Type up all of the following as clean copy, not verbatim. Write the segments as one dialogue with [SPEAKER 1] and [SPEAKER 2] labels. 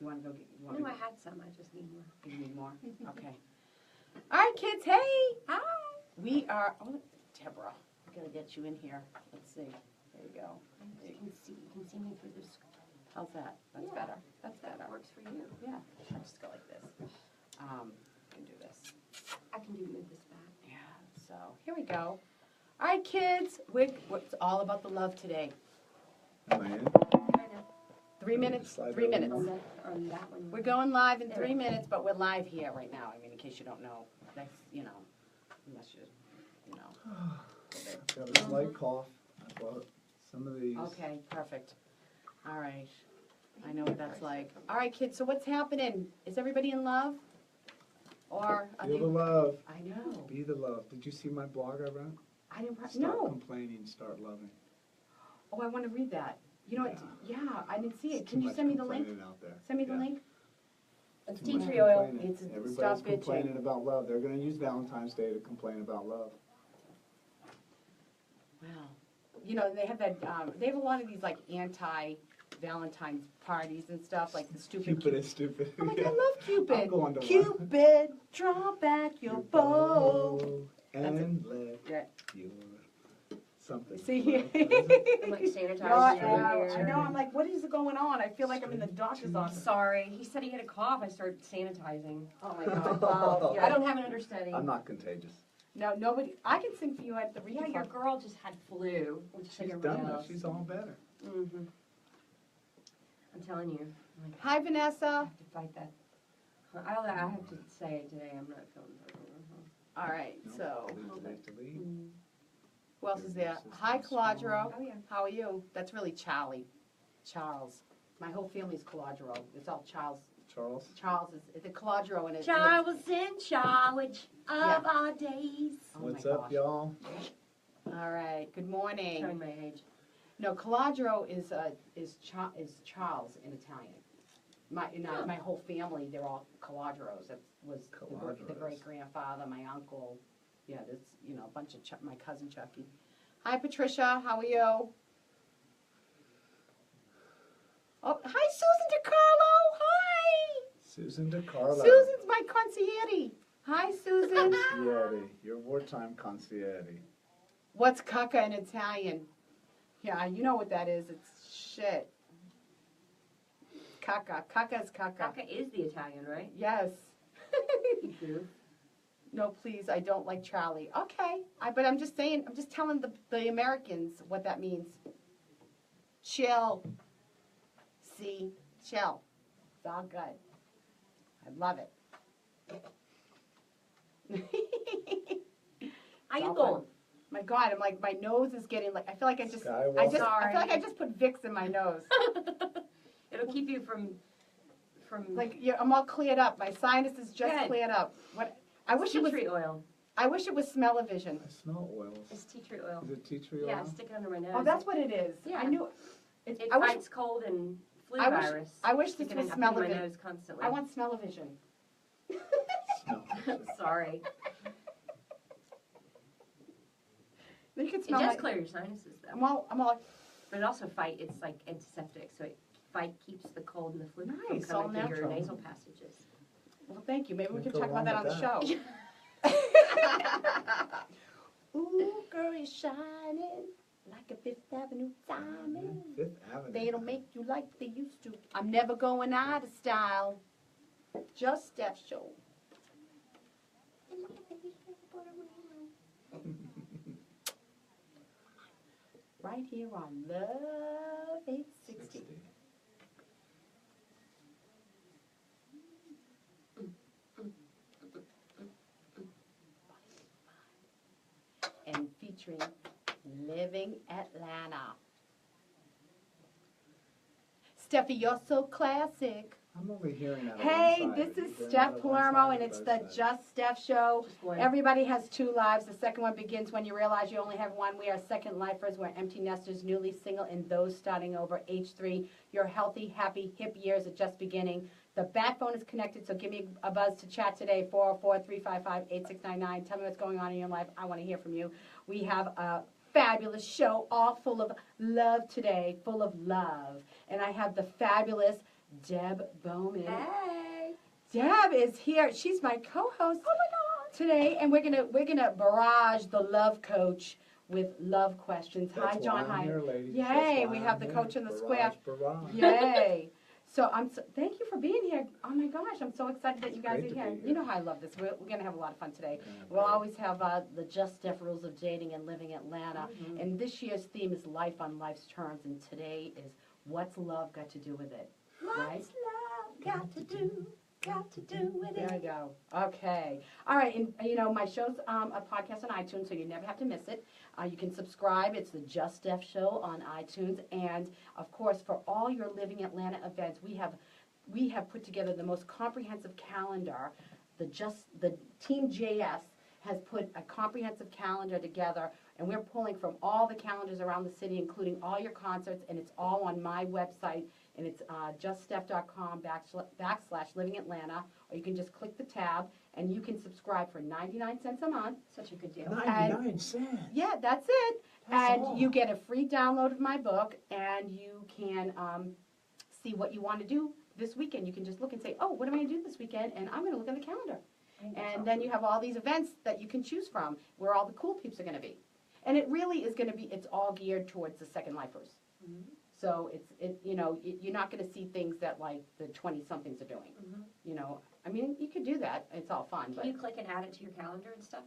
[SPEAKER 1] you want to go get?
[SPEAKER 2] No, I had some. I just need more.
[SPEAKER 1] You need more? Okay. All right, kids. Hey. Hi. We are. Oh, Deborah. I gotta get you in here. Let's see. There you go.
[SPEAKER 2] You can see me through this.
[SPEAKER 1] How's that? That's better. That's better.
[SPEAKER 2] That works for you.
[SPEAKER 1] Yeah. I just go like this. I can do this.
[SPEAKER 2] I can do move this back.
[SPEAKER 1] Yeah. So here we go. All right, kids. It's all about the love today.
[SPEAKER 3] Am I in?
[SPEAKER 1] 3 minutes. 3 minutes.
[SPEAKER 2] On that one.
[SPEAKER 1] We're going live in 3 minutes, but we're live here right now. I mean, in case you don't know, that's, unless you know.
[SPEAKER 3] I've got a slight cough. I bought some of these.
[SPEAKER 1] Okay, perfect. All right. I know what that's like. All right, kids, so what's happening? Is everybody in love? Or are
[SPEAKER 3] Feel
[SPEAKER 1] they...
[SPEAKER 3] the love.
[SPEAKER 1] I know.
[SPEAKER 3] Be the love. Did you see my blog I wrote?
[SPEAKER 1] I didn't...
[SPEAKER 3] Stop complaining, start loving.
[SPEAKER 1] Oh, I want to read that. You know what? Yeah, I didn't see it.
[SPEAKER 3] It's
[SPEAKER 1] Can
[SPEAKER 3] too
[SPEAKER 1] you
[SPEAKER 3] much
[SPEAKER 1] send me the link?
[SPEAKER 3] complaining out there.
[SPEAKER 1] Send me the link?
[SPEAKER 2] It's
[SPEAKER 3] Too much
[SPEAKER 2] tea tree oil.
[SPEAKER 3] complaining.
[SPEAKER 1] It's
[SPEAKER 3] Everybody's
[SPEAKER 1] stop bitching.
[SPEAKER 3] complaining about love. They're going to use Valentine's Day to complain about love.
[SPEAKER 1] Wow. You know, they have that, they have a lot of these, like, anti-Valentine's parties and stuff, like the stupid...
[SPEAKER 3] Cupid is stupid.
[SPEAKER 1] I'm like,
[SPEAKER 3] Yeah.
[SPEAKER 1] I love Cupid.
[SPEAKER 3] I'm going to
[SPEAKER 1] Cupid, draw back your bow.
[SPEAKER 3] And let
[SPEAKER 1] Yeah.
[SPEAKER 3] your something.
[SPEAKER 1] See?
[SPEAKER 2] I'm like sanitizing
[SPEAKER 1] I know, I'm like, what is going on? I feel like I'm in the doctor's office.
[SPEAKER 2] Sorry. He said he had a cough. I started sanitizing.
[SPEAKER 1] Oh, my God. Wow.
[SPEAKER 2] I don't have an understudy.
[SPEAKER 3] I'm not contagious.
[SPEAKER 1] No, nobody, I can sing for you at the
[SPEAKER 2] Yeah,
[SPEAKER 1] Rita
[SPEAKER 2] your
[SPEAKER 1] Club.
[SPEAKER 2] girl just had flu. Which is
[SPEAKER 3] She's
[SPEAKER 2] like
[SPEAKER 3] done
[SPEAKER 2] everybody
[SPEAKER 3] that.
[SPEAKER 2] else.
[SPEAKER 3] She's all better.
[SPEAKER 2] Mm-hmm. I'm telling you. I'm like,
[SPEAKER 1] Hi, Vanessa.
[SPEAKER 2] I have to fight that. I have to say today I'm not feeling very well.
[SPEAKER 1] All right,
[SPEAKER 3] No,
[SPEAKER 1] so,
[SPEAKER 3] delete.
[SPEAKER 1] who else is there? Hi, Caladro.
[SPEAKER 2] Oh, yeah.
[SPEAKER 1] How are you? That's really Charlie. Charles. My whole family's Caladro. It's all Charles.
[SPEAKER 3] Charles?
[SPEAKER 1] Charles is the Caladro in it.
[SPEAKER 2] Charles was in charge of
[SPEAKER 1] Yeah.
[SPEAKER 2] our days.
[SPEAKER 1] Oh my
[SPEAKER 3] What's up,
[SPEAKER 1] gosh.
[SPEAKER 3] y'all?
[SPEAKER 1] All right. Good morning.
[SPEAKER 2] Showing my age.
[SPEAKER 1] No, Caladro is Charles in Italian. My whole family, they're all Caladros. That was the
[SPEAKER 3] Caladros.
[SPEAKER 1] great grandfather, my uncle. Yeah, there's a bunch of my cousin Chucky. Hi, Patricia. How are you? Oh, hi, Susan DiCarlo. Hi.
[SPEAKER 3] Susan DiCarlo.
[SPEAKER 1] Susan's my concierge. Hi, Susan.
[SPEAKER 3] Concierge. Your wartime concierge.
[SPEAKER 1] What's caca in Italian? Yeah, you know what that is. It's shit. Caca. Caca is caca.
[SPEAKER 2] Kaka is the Italian, right?
[SPEAKER 1] Yes.
[SPEAKER 2] You do.
[SPEAKER 1] No, please, I don't like Charlie. Okay, but I'm just saying, I'm just telling the Americans what that means. Chill. See? Chill. It's all good. I love it.
[SPEAKER 2] How you
[SPEAKER 1] all
[SPEAKER 2] going?
[SPEAKER 1] fun. My God, I'm like, my nose is getting like, I feel like I feel like I just put Vicks in my nose.
[SPEAKER 2] It'll keep you from
[SPEAKER 1] Like, I'm all cleared up. My sinuses just
[SPEAKER 2] Good.
[SPEAKER 1] cleared up. What? I wish
[SPEAKER 2] tea
[SPEAKER 1] it was.
[SPEAKER 2] tree oil.
[SPEAKER 1] I wish it was smell-o-vision.
[SPEAKER 3] I smell oils.
[SPEAKER 2] It's tea tree oil.
[SPEAKER 3] Is it tea tree oil?
[SPEAKER 2] Yeah, stick it under my nose.
[SPEAKER 1] Oh, that's what it is.
[SPEAKER 2] Yeah.
[SPEAKER 1] I knew.
[SPEAKER 2] It
[SPEAKER 1] I wish.
[SPEAKER 2] fights cold and flu
[SPEAKER 1] I wish-
[SPEAKER 2] virus.
[SPEAKER 1] I wish
[SPEAKER 2] Stick
[SPEAKER 1] this
[SPEAKER 2] it
[SPEAKER 1] was
[SPEAKER 2] up in my
[SPEAKER 1] smell-o-vision.
[SPEAKER 2] nose constantly.
[SPEAKER 1] I want smell-o-vision.
[SPEAKER 3] Smell.
[SPEAKER 2] Sorry.
[SPEAKER 1] You can
[SPEAKER 2] It
[SPEAKER 1] smell.
[SPEAKER 2] does clear your sinuses though.
[SPEAKER 1] I'm all.
[SPEAKER 2] But it also it's like antiseptic, so it keeps the cold and the flu
[SPEAKER 1] Nice,
[SPEAKER 2] from
[SPEAKER 1] all
[SPEAKER 2] coming through your
[SPEAKER 1] natural.
[SPEAKER 2] nasal passages.
[SPEAKER 1] Well, thank you. Maybe we
[SPEAKER 3] Can't
[SPEAKER 1] could
[SPEAKER 3] go
[SPEAKER 1] talk about that
[SPEAKER 3] wrong
[SPEAKER 1] on the
[SPEAKER 3] with
[SPEAKER 1] show. Ooh, girl, you're shining like a Fifth Avenue diamond.
[SPEAKER 3] Fifth Avenue.
[SPEAKER 1] They don't make you like they used to. I'm never going out of style. Just Steph Show. Right here on Love 860. And featuring Living Atlanta. Steffi, you're so classic.
[SPEAKER 3] I'm only hearing that.
[SPEAKER 1] Hey,
[SPEAKER 3] on one side.
[SPEAKER 1] this is
[SPEAKER 3] You're
[SPEAKER 1] Steph
[SPEAKER 3] on one
[SPEAKER 1] Palermo,
[SPEAKER 3] side
[SPEAKER 1] and
[SPEAKER 3] or
[SPEAKER 1] it's
[SPEAKER 3] both
[SPEAKER 1] the
[SPEAKER 3] sides?
[SPEAKER 1] Just Steph Show.
[SPEAKER 2] Just one.
[SPEAKER 1] Everybody has two lives. The second one begins when you realize you only have one. We are second lifers. We're empty nesters, newly single, and those starting over age 3. Your healthy, happy, hip years are just beginning. The backbone is connected, so give me a buzz to chat today, 404-355-8699. Tell me what's going on in your life. I want to hear from you. We have a fabulous show, all full of love today, full of love. And I have the fabulous Deb Bowman.
[SPEAKER 2] Hey.
[SPEAKER 1] Deb is here. She's my co-host today, and we're gonna barrage the love coach with love questions. Hi,
[SPEAKER 3] That's
[SPEAKER 1] John.
[SPEAKER 3] why I'm
[SPEAKER 1] Hi.
[SPEAKER 3] here, ladies.
[SPEAKER 1] Yay,
[SPEAKER 3] That's why
[SPEAKER 1] we
[SPEAKER 3] I'm
[SPEAKER 1] have the
[SPEAKER 3] here.
[SPEAKER 1] coach in the
[SPEAKER 3] Barrage,
[SPEAKER 1] square.
[SPEAKER 3] barrage.
[SPEAKER 1] Yay. So thank you for being here. Oh my gosh, I'm so excited that you guys
[SPEAKER 3] Great
[SPEAKER 1] are
[SPEAKER 3] to
[SPEAKER 1] here.
[SPEAKER 3] be here.
[SPEAKER 1] You know how I love this. We're gonna have a lot of fun today.
[SPEAKER 3] Yeah,
[SPEAKER 1] We'll
[SPEAKER 3] great.
[SPEAKER 1] always have the Just Steph rules of dating and living Atlanta.
[SPEAKER 2] Mhm.
[SPEAKER 1] And this year's theme is life on life's terms, and today is what's love got to do with it? Right?
[SPEAKER 2] What's love got to do with
[SPEAKER 1] There we
[SPEAKER 2] it?
[SPEAKER 1] go. Okay. All right. And, you know, my show's a podcast on iTunes, so you never have to miss it. You can subscribe. It's the Just Steph Show on iTunes. And, of course, for all your Living Atlanta events, we have put together the most comprehensive calendar. The Team JS has put a comprehensive calendar together, and we're pulling from all the calendars around the city, including all your concerts, and it's all on my website. And it's juststeph.com/Living Atlanta, or you can just click the tab, and you can subscribe for 99 cents a month.
[SPEAKER 2] Such a good deal.
[SPEAKER 3] 99 cents.
[SPEAKER 1] Yeah, that's it.
[SPEAKER 3] That's
[SPEAKER 1] And
[SPEAKER 3] all.
[SPEAKER 1] you get a free download of my book, and you can see what you want to do this weekend. You can just look and say, oh, what am I going to do this weekend? And I'm going to look at the calendar. And then you have all these events that you can choose from, where all the cool peeps are going to be. And it really is going to be, it's all geared towards the second lifers.
[SPEAKER 2] Mhm.
[SPEAKER 1] So you're not going to see things that like the 20-somethings are doing.
[SPEAKER 2] Mhm.
[SPEAKER 1] You know, I mean, you could do that. It's all fun.
[SPEAKER 2] Can
[SPEAKER 1] But
[SPEAKER 2] you click and add it to your calendar and stuff?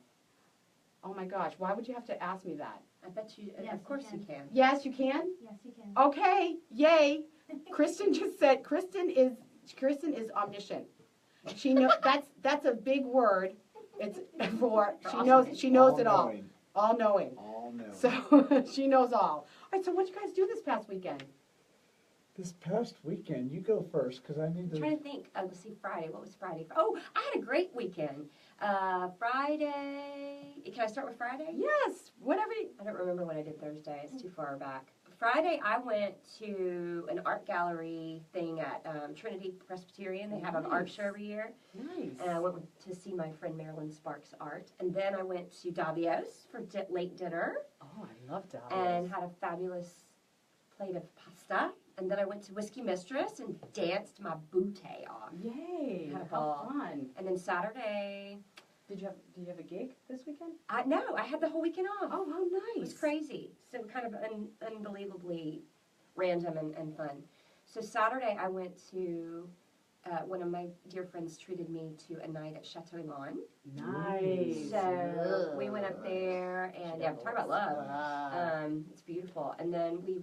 [SPEAKER 1] oh my gosh, why would you have to ask me that?
[SPEAKER 2] I bet you.
[SPEAKER 4] Yes,
[SPEAKER 2] Of course
[SPEAKER 4] you
[SPEAKER 2] you can.
[SPEAKER 1] Yes, you can.
[SPEAKER 4] Yes, you can.
[SPEAKER 1] Okay, yay! Kristen just said Kristen is omniscient. She know that's a big word. It's for she knows it all.
[SPEAKER 3] All-knowing.
[SPEAKER 1] All knowing.
[SPEAKER 3] All knowing.
[SPEAKER 1] So she knows all. All right, so what'd you guys do this past weekend?
[SPEAKER 3] This past weekend, you go first, because I need
[SPEAKER 2] I'm trying
[SPEAKER 3] to.
[SPEAKER 2] to think. Let's see, Friday. What was Friday? Oh, I had a great weekend. Friday. Can I start with Friday?
[SPEAKER 1] Yes, whatever.
[SPEAKER 2] I don't remember what I did Thursday. It's too far back. Friday, I went to an art gallery thing at Trinity Presbyterian. They have an art show every year.
[SPEAKER 1] Nice.
[SPEAKER 2] And I went to see my friend Marilyn Sparks' art. And then I went to Davio's for late dinner
[SPEAKER 1] Oh, I love Davos.
[SPEAKER 2] and had a fabulous plate of pasta. And then I went to Whiskey Mistress and danced my bootay off.
[SPEAKER 1] Yay!
[SPEAKER 2] Had a
[SPEAKER 1] How
[SPEAKER 2] ball.
[SPEAKER 1] fun.
[SPEAKER 2] And then Saturday,
[SPEAKER 1] Do you have a gig this weekend?
[SPEAKER 2] I had the whole weekend off.
[SPEAKER 1] Oh, how nice.
[SPEAKER 2] It was crazy. So kind of unbelievably random and fun. So Saturday I went to, one of my dear friends treated me to a night at Chateau Lawn.
[SPEAKER 1] Nice.
[SPEAKER 2] So we went up there and yeah, talk about love.
[SPEAKER 1] Ah.
[SPEAKER 2] It's beautiful. And then we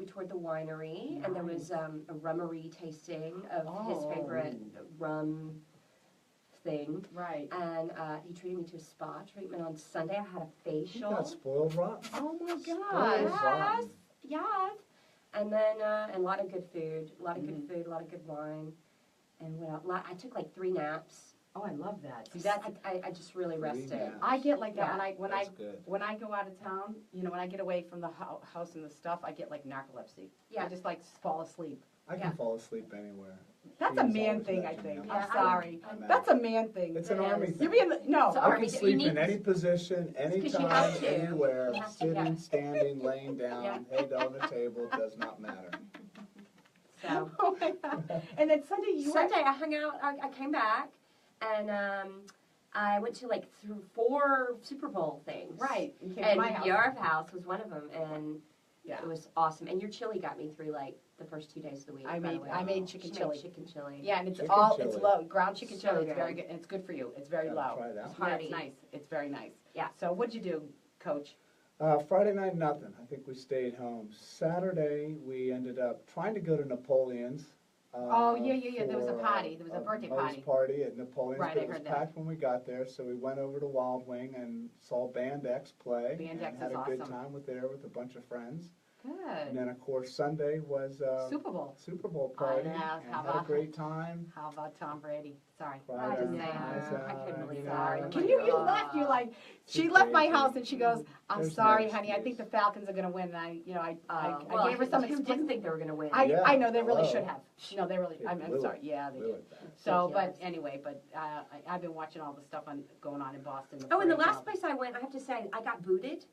[SPEAKER 2] toured the winery and there was a rummery tasting of his
[SPEAKER 1] Oh.
[SPEAKER 2] favorite rum thing.
[SPEAKER 1] Right.
[SPEAKER 2] And he treated me to a spa treatment on Sunday. I had a
[SPEAKER 3] You
[SPEAKER 2] facial.
[SPEAKER 3] got spoiled rotten.
[SPEAKER 1] Oh my
[SPEAKER 3] Spoiled
[SPEAKER 1] gosh.
[SPEAKER 3] rotten.
[SPEAKER 2] Yes. And then and a lot of good food, a lot of good wine, and what else? I took like 3 naps.
[SPEAKER 1] Oh, I love that. See, that's
[SPEAKER 2] I just really
[SPEAKER 3] 3
[SPEAKER 2] rested.
[SPEAKER 3] naps.
[SPEAKER 1] I get like that
[SPEAKER 2] Yeah.
[SPEAKER 1] when
[SPEAKER 3] Good.
[SPEAKER 1] I go out of town. You know, when I get away from the house and the stuff, I get like narcolepsy.
[SPEAKER 2] Yeah.
[SPEAKER 1] I just like fall asleep.
[SPEAKER 3] I can
[SPEAKER 2] Yeah.
[SPEAKER 3] fall asleep anywhere.
[SPEAKER 1] That's a
[SPEAKER 3] She's
[SPEAKER 1] man
[SPEAKER 3] always
[SPEAKER 1] thing, I
[SPEAKER 3] nudging
[SPEAKER 1] think.
[SPEAKER 3] me.
[SPEAKER 2] Yeah,
[SPEAKER 1] I'm sorry.
[SPEAKER 3] I'm out.
[SPEAKER 1] That's a man thing.
[SPEAKER 3] It's an
[SPEAKER 2] It
[SPEAKER 3] army
[SPEAKER 2] is.
[SPEAKER 3] thing.
[SPEAKER 1] You're being no.
[SPEAKER 2] It's
[SPEAKER 3] I
[SPEAKER 2] Army,
[SPEAKER 3] can
[SPEAKER 2] you
[SPEAKER 3] sleep
[SPEAKER 2] need-
[SPEAKER 3] in any position,
[SPEAKER 2] 'cause you
[SPEAKER 3] anytime,
[SPEAKER 2] have to.
[SPEAKER 3] anywhere,
[SPEAKER 2] You have to,
[SPEAKER 3] sitting,
[SPEAKER 2] yeah.
[SPEAKER 3] standing, laying down,
[SPEAKER 2] Yeah.
[SPEAKER 3] head on the table, does not matter.
[SPEAKER 2] So
[SPEAKER 1] Oh my God. And then Sunday you went.
[SPEAKER 2] Sunday I hung out. I came back, and I went to like 4 Super Bowl things.
[SPEAKER 1] Right. You came to
[SPEAKER 2] And
[SPEAKER 1] my house.
[SPEAKER 2] your house was one of them, and
[SPEAKER 1] Yeah.
[SPEAKER 2] it was awesome. And your chili got me through like the first 2 days of the week.
[SPEAKER 1] I
[SPEAKER 2] by the
[SPEAKER 1] made
[SPEAKER 2] way.
[SPEAKER 1] I made chicken
[SPEAKER 2] She
[SPEAKER 1] chili.
[SPEAKER 2] made chicken chili.
[SPEAKER 1] Yeah, and it's
[SPEAKER 3] Chicken
[SPEAKER 1] it's
[SPEAKER 3] chili.
[SPEAKER 1] low ground chicken
[SPEAKER 2] So
[SPEAKER 1] chili. It's
[SPEAKER 2] good.
[SPEAKER 1] very good. And it's good for you. It's very
[SPEAKER 3] Gotta
[SPEAKER 1] low.
[SPEAKER 3] try that.
[SPEAKER 2] It's
[SPEAKER 1] Yeah,
[SPEAKER 2] hearty.
[SPEAKER 1] it's nice. It's very nice.
[SPEAKER 2] Yeah.
[SPEAKER 1] So what'd you do, Coach?
[SPEAKER 3] Friday night, nothing. I think we stayed home. Saturday, we ended up trying to go to Napoleon's.
[SPEAKER 1] Oh, yeah. There was a
[SPEAKER 3] for,
[SPEAKER 1] party. There was a birthday
[SPEAKER 3] Mother's
[SPEAKER 1] party.
[SPEAKER 3] party at Napoleon's.
[SPEAKER 1] Right,
[SPEAKER 3] but
[SPEAKER 1] I
[SPEAKER 3] it was
[SPEAKER 1] heard that.
[SPEAKER 3] packed when we got there, so we went over to Wild Wing and saw Band X play.
[SPEAKER 1] Band
[SPEAKER 3] and
[SPEAKER 1] X
[SPEAKER 3] had
[SPEAKER 1] is
[SPEAKER 3] a good
[SPEAKER 1] awesome.
[SPEAKER 3] time with a bunch of friends. And
[SPEAKER 1] Good.
[SPEAKER 3] then, of course, Sunday was
[SPEAKER 1] Super Bowl.
[SPEAKER 3] Super Bowl party.
[SPEAKER 1] know.
[SPEAKER 3] And
[SPEAKER 1] How
[SPEAKER 3] had a
[SPEAKER 1] about-
[SPEAKER 3] great time.
[SPEAKER 1] How about Tom Brady? Sorry.
[SPEAKER 3] Cried
[SPEAKER 1] just
[SPEAKER 3] our
[SPEAKER 1] saying.
[SPEAKER 3] eyes
[SPEAKER 2] I couldn't
[SPEAKER 3] out,
[SPEAKER 2] believe
[SPEAKER 3] you
[SPEAKER 2] that.
[SPEAKER 3] know.
[SPEAKER 1] Can you left? You like she
[SPEAKER 3] Too
[SPEAKER 1] left my
[SPEAKER 3] crazy.
[SPEAKER 1] house and she goes, "I'm
[SPEAKER 3] There's
[SPEAKER 1] sorry,
[SPEAKER 3] no
[SPEAKER 1] honey. I think the Falcons are going to win." And I gave her some.
[SPEAKER 2] Who didn't think they were going to win?
[SPEAKER 3] Yeah,
[SPEAKER 1] I know they really
[SPEAKER 3] hello.
[SPEAKER 1] should have. No, they really.
[SPEAKER 3] They
[SPEAKER 1] I'm
[SPEAKER 3] blew
[SPEAKER 1] sorry.
[SPEAKER 3] it.
[SPEAKER 1] Yeah, they
[SPEAKER 3] Blew
[SPEAKER 1] did.
[SPEAKER 3] it back.
[SPEAKER 1] So, but
[SPEAKER 2] Ridiculous.
[SPEAKER 1] anyway, I've been watching all the stuff going on in Boston.
[SPEAKER 2] Oh, and the
[SPEAKER 1] parade
[SPEAKER 2] last place I went, I have to say, I got booted.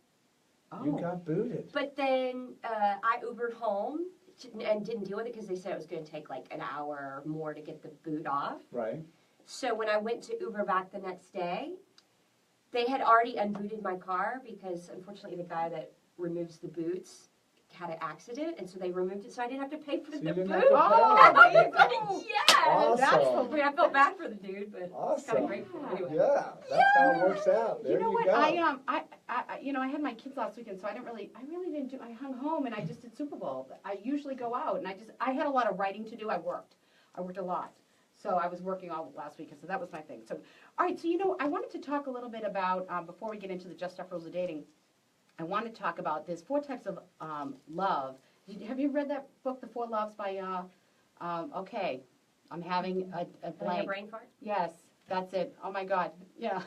[SPEAKER 1] Oh,
[SPEAKER 3] You got booted.
[SPEAKER 2] But then I Ubered home and didn't deal with it because they said it was going to take like an hour or more to get the boot off.
[SPEAKER 3] Right.
[SPEAKER 2] So when I went to Uber back the next day, they had already unbooted my car because unfortunately the guy that removes the boots had an accident, and so they removed it, so I didn't have to pay for
[SPEAKER 3] So
[SPEAKER 2] the
[SPEAKER 3] you
[SPEAKER 2] boot.
[SPEAKER 3] didn't have to pay.
[SPEAKER 1] Oh, there you go.
[SPEAKER 2] Yeah, that's
[SPEAKER 3] Awesome.
[SPEAKER 2] I mean, I felt bad for the dude, but it's kind
[SPEAKER 3] Awesome.
[SPEAKER 2] of grateful anyway.
[SPEAKER 3] Yeah, that's how it works out. There
[SPEAKER 1] You know what?
[SPEAKER 3] go.
[SPEAKER 1] I had my kids last weekend, so I really didn't do. I hung home and I just did Super Bowl. I usually go out, and I had a lot of writing to do. I worked a lot, so I was working all last weekend. So that was my thing. So, all right. So I wanted to talk a little bit about before we get into the Just Steph rules of dating. I want to talk about there's 4 types of love. Have you read that book, The 4 Loves by? Okay, I'm having a
[SPEAKER 2] Having
[SPEAKER 1] blank.
[SPEAKER 2] a brain fart?
[SPEAKER 1] Yes, that's it. Oh my God. Yeah.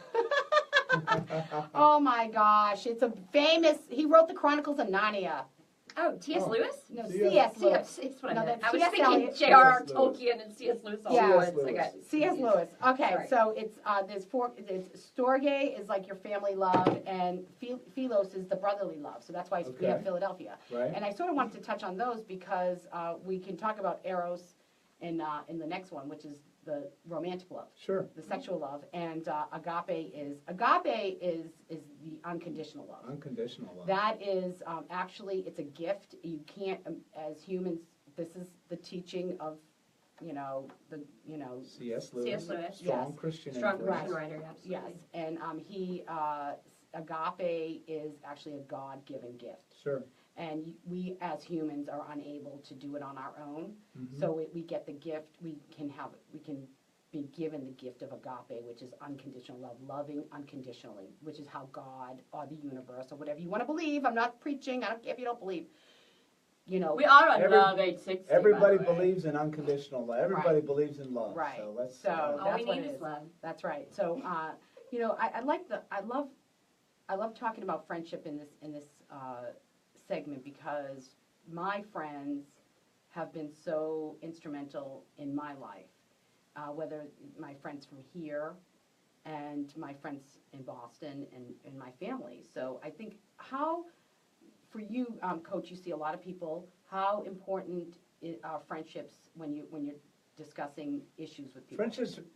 [SPEAKER 1] Oh my gosh. It's a famous, he wrote the Chronicles of Narnia.
[SPEAKER 2] Oh, T.S.
[SPEAKER 3] Oh.
[SPEAKER 2] Lewis?
[SPEAKER 1] No,
[SPEAKER 3] C.S.
[SPEAKER 1] C.S.
[SPEAKER 3] Lewis.
[SPEAKER 1] Lewis.
[SPEAKER 2] It's what I
[SPEAKER 1] No,
[SPEAKER 2] meant.
[SPEAKER 1] that's
[SPEAKER 2] I was
[SPEAKER 1] C.S.
[SPEAKER 2] thinking
[SPEAKER 1] Eliot.
[SPEAKER 2] J.R.R.
[SPEAKER 3] C.S. Lewis.
[SPEAKER 2] Tolkien and C.S. Lewis all
[SPEAKER 1] Yeah.
[SPEAKER 2] at once.
[SPEAKER 3] C.S.
[SPEAKER 2] Okay.
[SPEAKER 1] C.S. Lewis. Okay,
[SPEAKER 2] Sorry.
[SPEAKER 1] so it's there's 4. It's Storge is like your family love, and Philos is the brotherly love. So that's why we have
[SPEAKER 3] Okay.
[SPEAKER 1] Philadelphia.
[SPEAKER 3] Right.
[SPEAKER 1] And I sort of wanted to touch on those because we can talk about Eros in the next one, which is the romantic love.
[SPEAKER 3] Sure.
[SPEAKER 1] The sexual love, and agape is the unconditional love.
[SPEAKER 3] Unconditional love.
[SPEAKER 1] That is actually it's a gift. You can't as humans. This is the teaching of,
[SPEAKER 3] C.S. Lewis.
[SPEAKER 2] C.S. Lewis.
[SPEAKER 3] Strong
[SPEAKER 1] Yes.
[SPEAKER 3] Christian
[SPEAKER 2] Strong
[SPEAKER 3] influence.
[SPEAKER 2] Christian writer, absolutely.
[SPEAKER 1] yes, and he agape is actually a God-given gift,
[SPEAKER 3] Sure.
[SPEAKER 1] and we as humans are unable to do it on our own.
[SPEAKER 3] Mhm.
[SPEAKER 1] So we get the gift. We can be given the gift of agape, which is unconditional love, loving unconditionally, which is how God or the universe or whatever you want to believe. I'm not preaching. I don't care if you don't believe.
[SPEAKER 2] We are on
[SPEAKER 3] Every-
[SPEAKER 2] Love 860.
[SPEAKER 3] Everybody
[SPEAKER 2] by the way.
[SPEAKER 3] believes in unconditional love. Everybody believes in love.
[SPEAKER 1] Right.
[SPEAKER 3] So let's.
[SPEAKER 1] So-
[SPEAKER 2] All
[SPEAKER 1] That's
[SPEAKER 2] we
[SPEAKER 1] what
[SPEAKER 2] need
[SPEAKER 1] it
[SPEAKER 2] is
[SPEAKER 1] is.
[SPEAKER 2] love.
[SPEAKER 1] That's right. So I love talking about friendship in this segment because my friends have been so instrumental in my life. Whether my friends from here and my friends in Boston and my family. So I think for you, Coach, you see a lot of people. How important are friendships when you're discussing issues with people?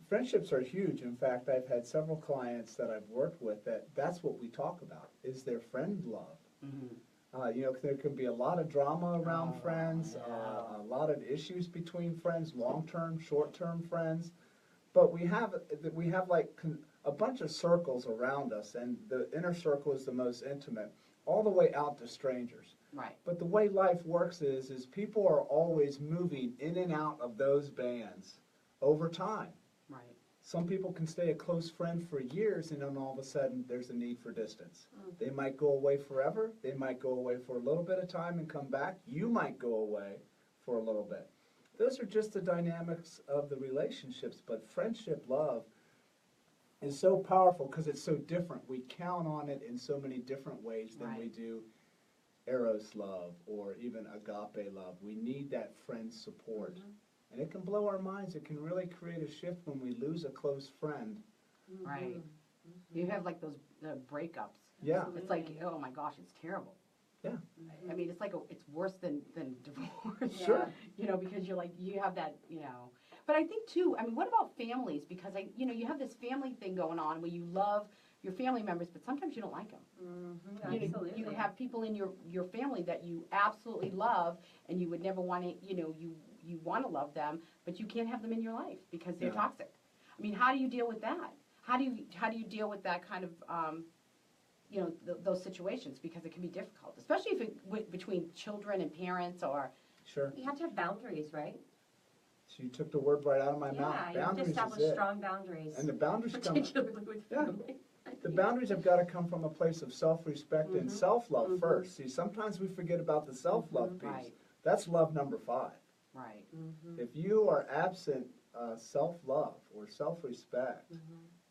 [SPEAKER 3] Friendships are huge. In fact, I've had several clients that I've worked with that's what we talk about is their friend love.
[SPEAKER 1] Mhm.
[SPEAKER 3] There can be a lot of drama around
[SPEAKER 1] Oh,
[SPEAKER 3] friends,
[SPEAKER 1] yeah.
[SPEAKER 3] a lot of issues between friends, long-term, short-term friends. But we have like a bunch of circles around us, and the inner circle is the most intimate, all the way out to strangers.
[SPEAKER 1] Right.
[SPEAKER 3] But the way life works is people are always moving in and out of those bands over time.
[SPEAKER 1] Right.
[SPEAKER 3] Some people can stay a close friend for years, and then all of a sudden there's a need for distance. They might go away forever. They might go away for a little bit of time and come back. You might go away for a little bit. Those are just the dynamics of the relationships, but friendship, love, is so powerful because it's so different. We count on it in so many different ways than we
[SPEAKER 1] Right.
[SPEAKER 3] do eros love or even agape love. We need that friend support. And it can blow our minds. It can really create a shift when we lose a close friend.
[SPEAKER 1] Right. You have like those breakups.
[SPEAKER 3] Yeah.
[SPEAKER 1] It's like, oh my gosh, it's terrible.
[SPEAKER 3] Yeah.
[SPEAKER 1] I mean, it's like it's worse than divorce.
[SPEAKER 3] Sure.
[SPEAKER 1] Because you're like you have that. But I think too. I mean, what about families? Because you have this family thing going on where you love your family members, but sometimes you don't like them.
[SPEAKER 2] Absolutely.
[SPEAKER 1] You have people in your family that you absolutely love, and you would never want to. You want to love them, but you can't have them in your life because they're
[SPEAKER 3] Yeah.
[SPEAKER 1] toxic. I mean, how do you deal with that? How do you deal with that kind of those situations, because it can be difficult, especially if between children and parents or.
[SPEAKER 3] Sure.
[SPEAKER 2] You have to have boundaries, right?
[SPEAKER 3] So you took the word right out of my mouth.
[SPEAKER 2] Yeah, you have to
[SPEAKER 3] Boundaries is
[SPEAKER 2] establish
[SPEAKER 3] it.
[SPEAKER 2] strong boundaries.
[SPEAKER 3] And the boundaries come.
[SPEAKER 2] particularly with
[SPEAKER 3] Yeah.
[SPEAKER 2] family.
[SPEAKER 3] The boundaries have got to come from a place of self-respect and self-love
[SPEAKER 2] Mhm.
[SPEAKER 3] first. See, sometimes we forget about the self-love piece.
[SPEAKER 1] Right.
[SPEAKER 3] That's love number 5.
[SPEAKER 1] Right.
[SPEAKER 3] If you are absent self-love or self-respect,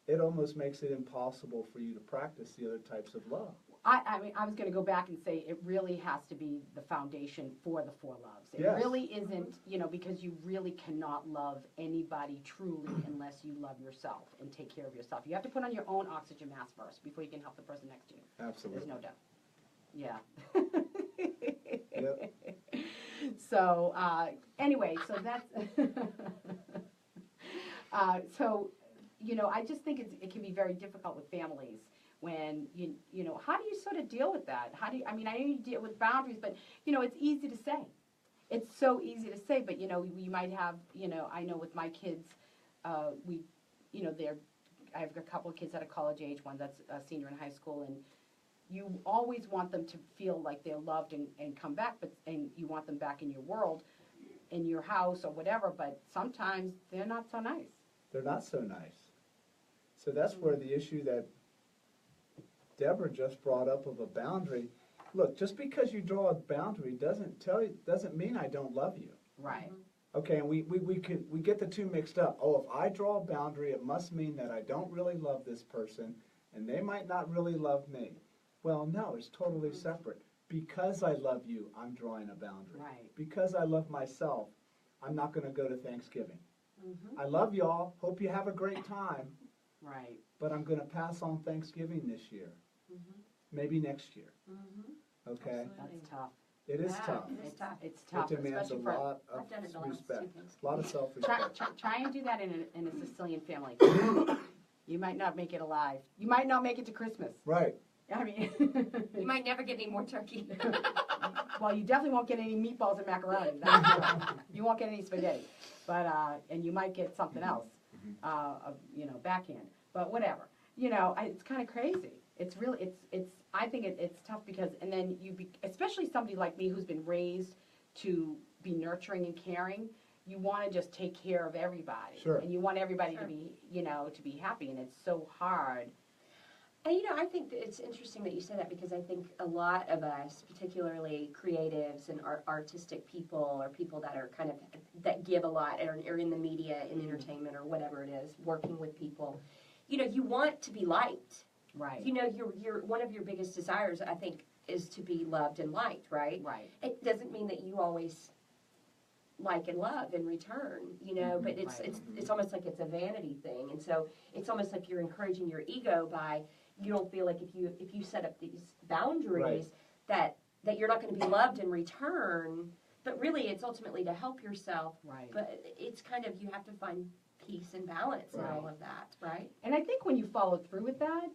[SPEAKER 3] it almost makes it impossible for you to practice the other types of love.
[SPEAKER 1] I mean, I was going to go back and say it really has to be the foundation for the 4 loves. It
[SPEAKER 3] Yes.
[SPEAKER 1] really isn't, because you really cannot love anybody truly unless you love yourself and take care of yourself. You have to put on your own oxygen mask first before you can help the person next to you.
[SPEAKER 3] Absolutely.
[SPEAKER 1] There's no doubt. Yeah.
[SPEAKER 3] Yep.
[SPEAKER 1] So anyway, so that's so I just think it can be very difficult with families when how do you sort of deal with that? How do you? I mean, I know you deal with boundaries, but it's easy to say. It's so easy to say, but you might have I know with my kids, we I have a couple of kids at a college age, one that's a senior in high school, and you always want them to feel like they're loved and come back, and you want them back in your world, in your house or whatever, but sometimes they're not so nice.
[SPEAKER 3] They're not so nice. So that's where the issue that Deborah just brought up of a boundary. Look, just because you draw a boundary doesn't mean I don't love you.
[SPEAKER 1] Right.
[SPEAKER 3] Okay, and we get the two mixed up. Oh, if I draw a boundary, it must mean that I don't really love this person, and they might not really love me. Well, no, it's totally separate. Because I love you, I'm drawing a boundary.
[SPEAKER 1] Right.
[SPEAKER 3] Because I love myself, I'm not going to go to Thanksgiving.
[SPEAKER 2] Mm-hmm.
[SPEAKER 3] I love y'all. Hope you have a great time.
[SPEAKER 1] Right.
[SPEAKER 3] But I'm going to pass on Thanksgiving this year.
[SPEAKER 2] Mm-hmm.
[SPEAKER 3] Maybe next year.
[SPEAKER 2] Mm-hmm.
[SPEAKER 3] Okay?
[SPEAKER 1] That's tough.
[SPEAKER 3] It is
[SPEAKER 2] Yeah,
[SPEAKER 3] tough.
[SPEAKER 2] it is tough.
[SPEAKER 1] It's tough,
[SPEAKER 3] It demands a
[SPEAKER 1] especially for.
[SPEAKER 3] lot of
[SPEAKER 2] I've done it the last
[SPEAKER 3] respect.
[SPEAKER 2] 2 Thanksgivings.
[SPEAKER 3] A lot of self-respect.
[SPEAKER 1] Try and do that in a Sicilian family. You might not make it alive. You might not make it to Christmas.
[SPEAKER 3] Right.
[SPEAKER 1] I mean,
[SPEAKER 2] You might never get any more turkey.
[SPEAKER 1] well, you definitely won't get any meatballs and macaroni. You won't get any spaghetti, but and you might get something else, backhand. But whatever, it's kind of crazy. It's really, I think it's tough because, and then especially somebody like me who's been raised to be nurturing and caring. You want to just take care of everybody,
[SPEAKER 3] Sure.
[SPEAKER 1] and you want everybody
[SPEAKER 2] Sure.
[SPEAKER 1] to be, to be happy, and it's so hard.
[SPEAKER 2] And I think that it's interesting that you say that because I think a lot of us, particularly creatives and artistic people or people that are that give a lot or are in the media, in entertainment or whatever it is, working with people, you want to be liked.
[SPEAKER 1] Right.
[SPEAKER 2] Your one of your biggest desires, I think, is to be loved and liked, right?
[SPEAKER 1] Right.
[SPEAKER 2] It doesn't mean that you always like and love in return, but it's almost like it's a vanity thing. And so it's almost like you're encouraging your ego by you don't feel like if you set up these boundaries that you're not going to be loved in return, but really it's ultimately to help yourself.
[SPEAKER 1] Right.
[SPEAKER 2] But it's kind of you have to find peace and balance in all of that, right?
[SPEAKER 1] And I think when you follow through with that,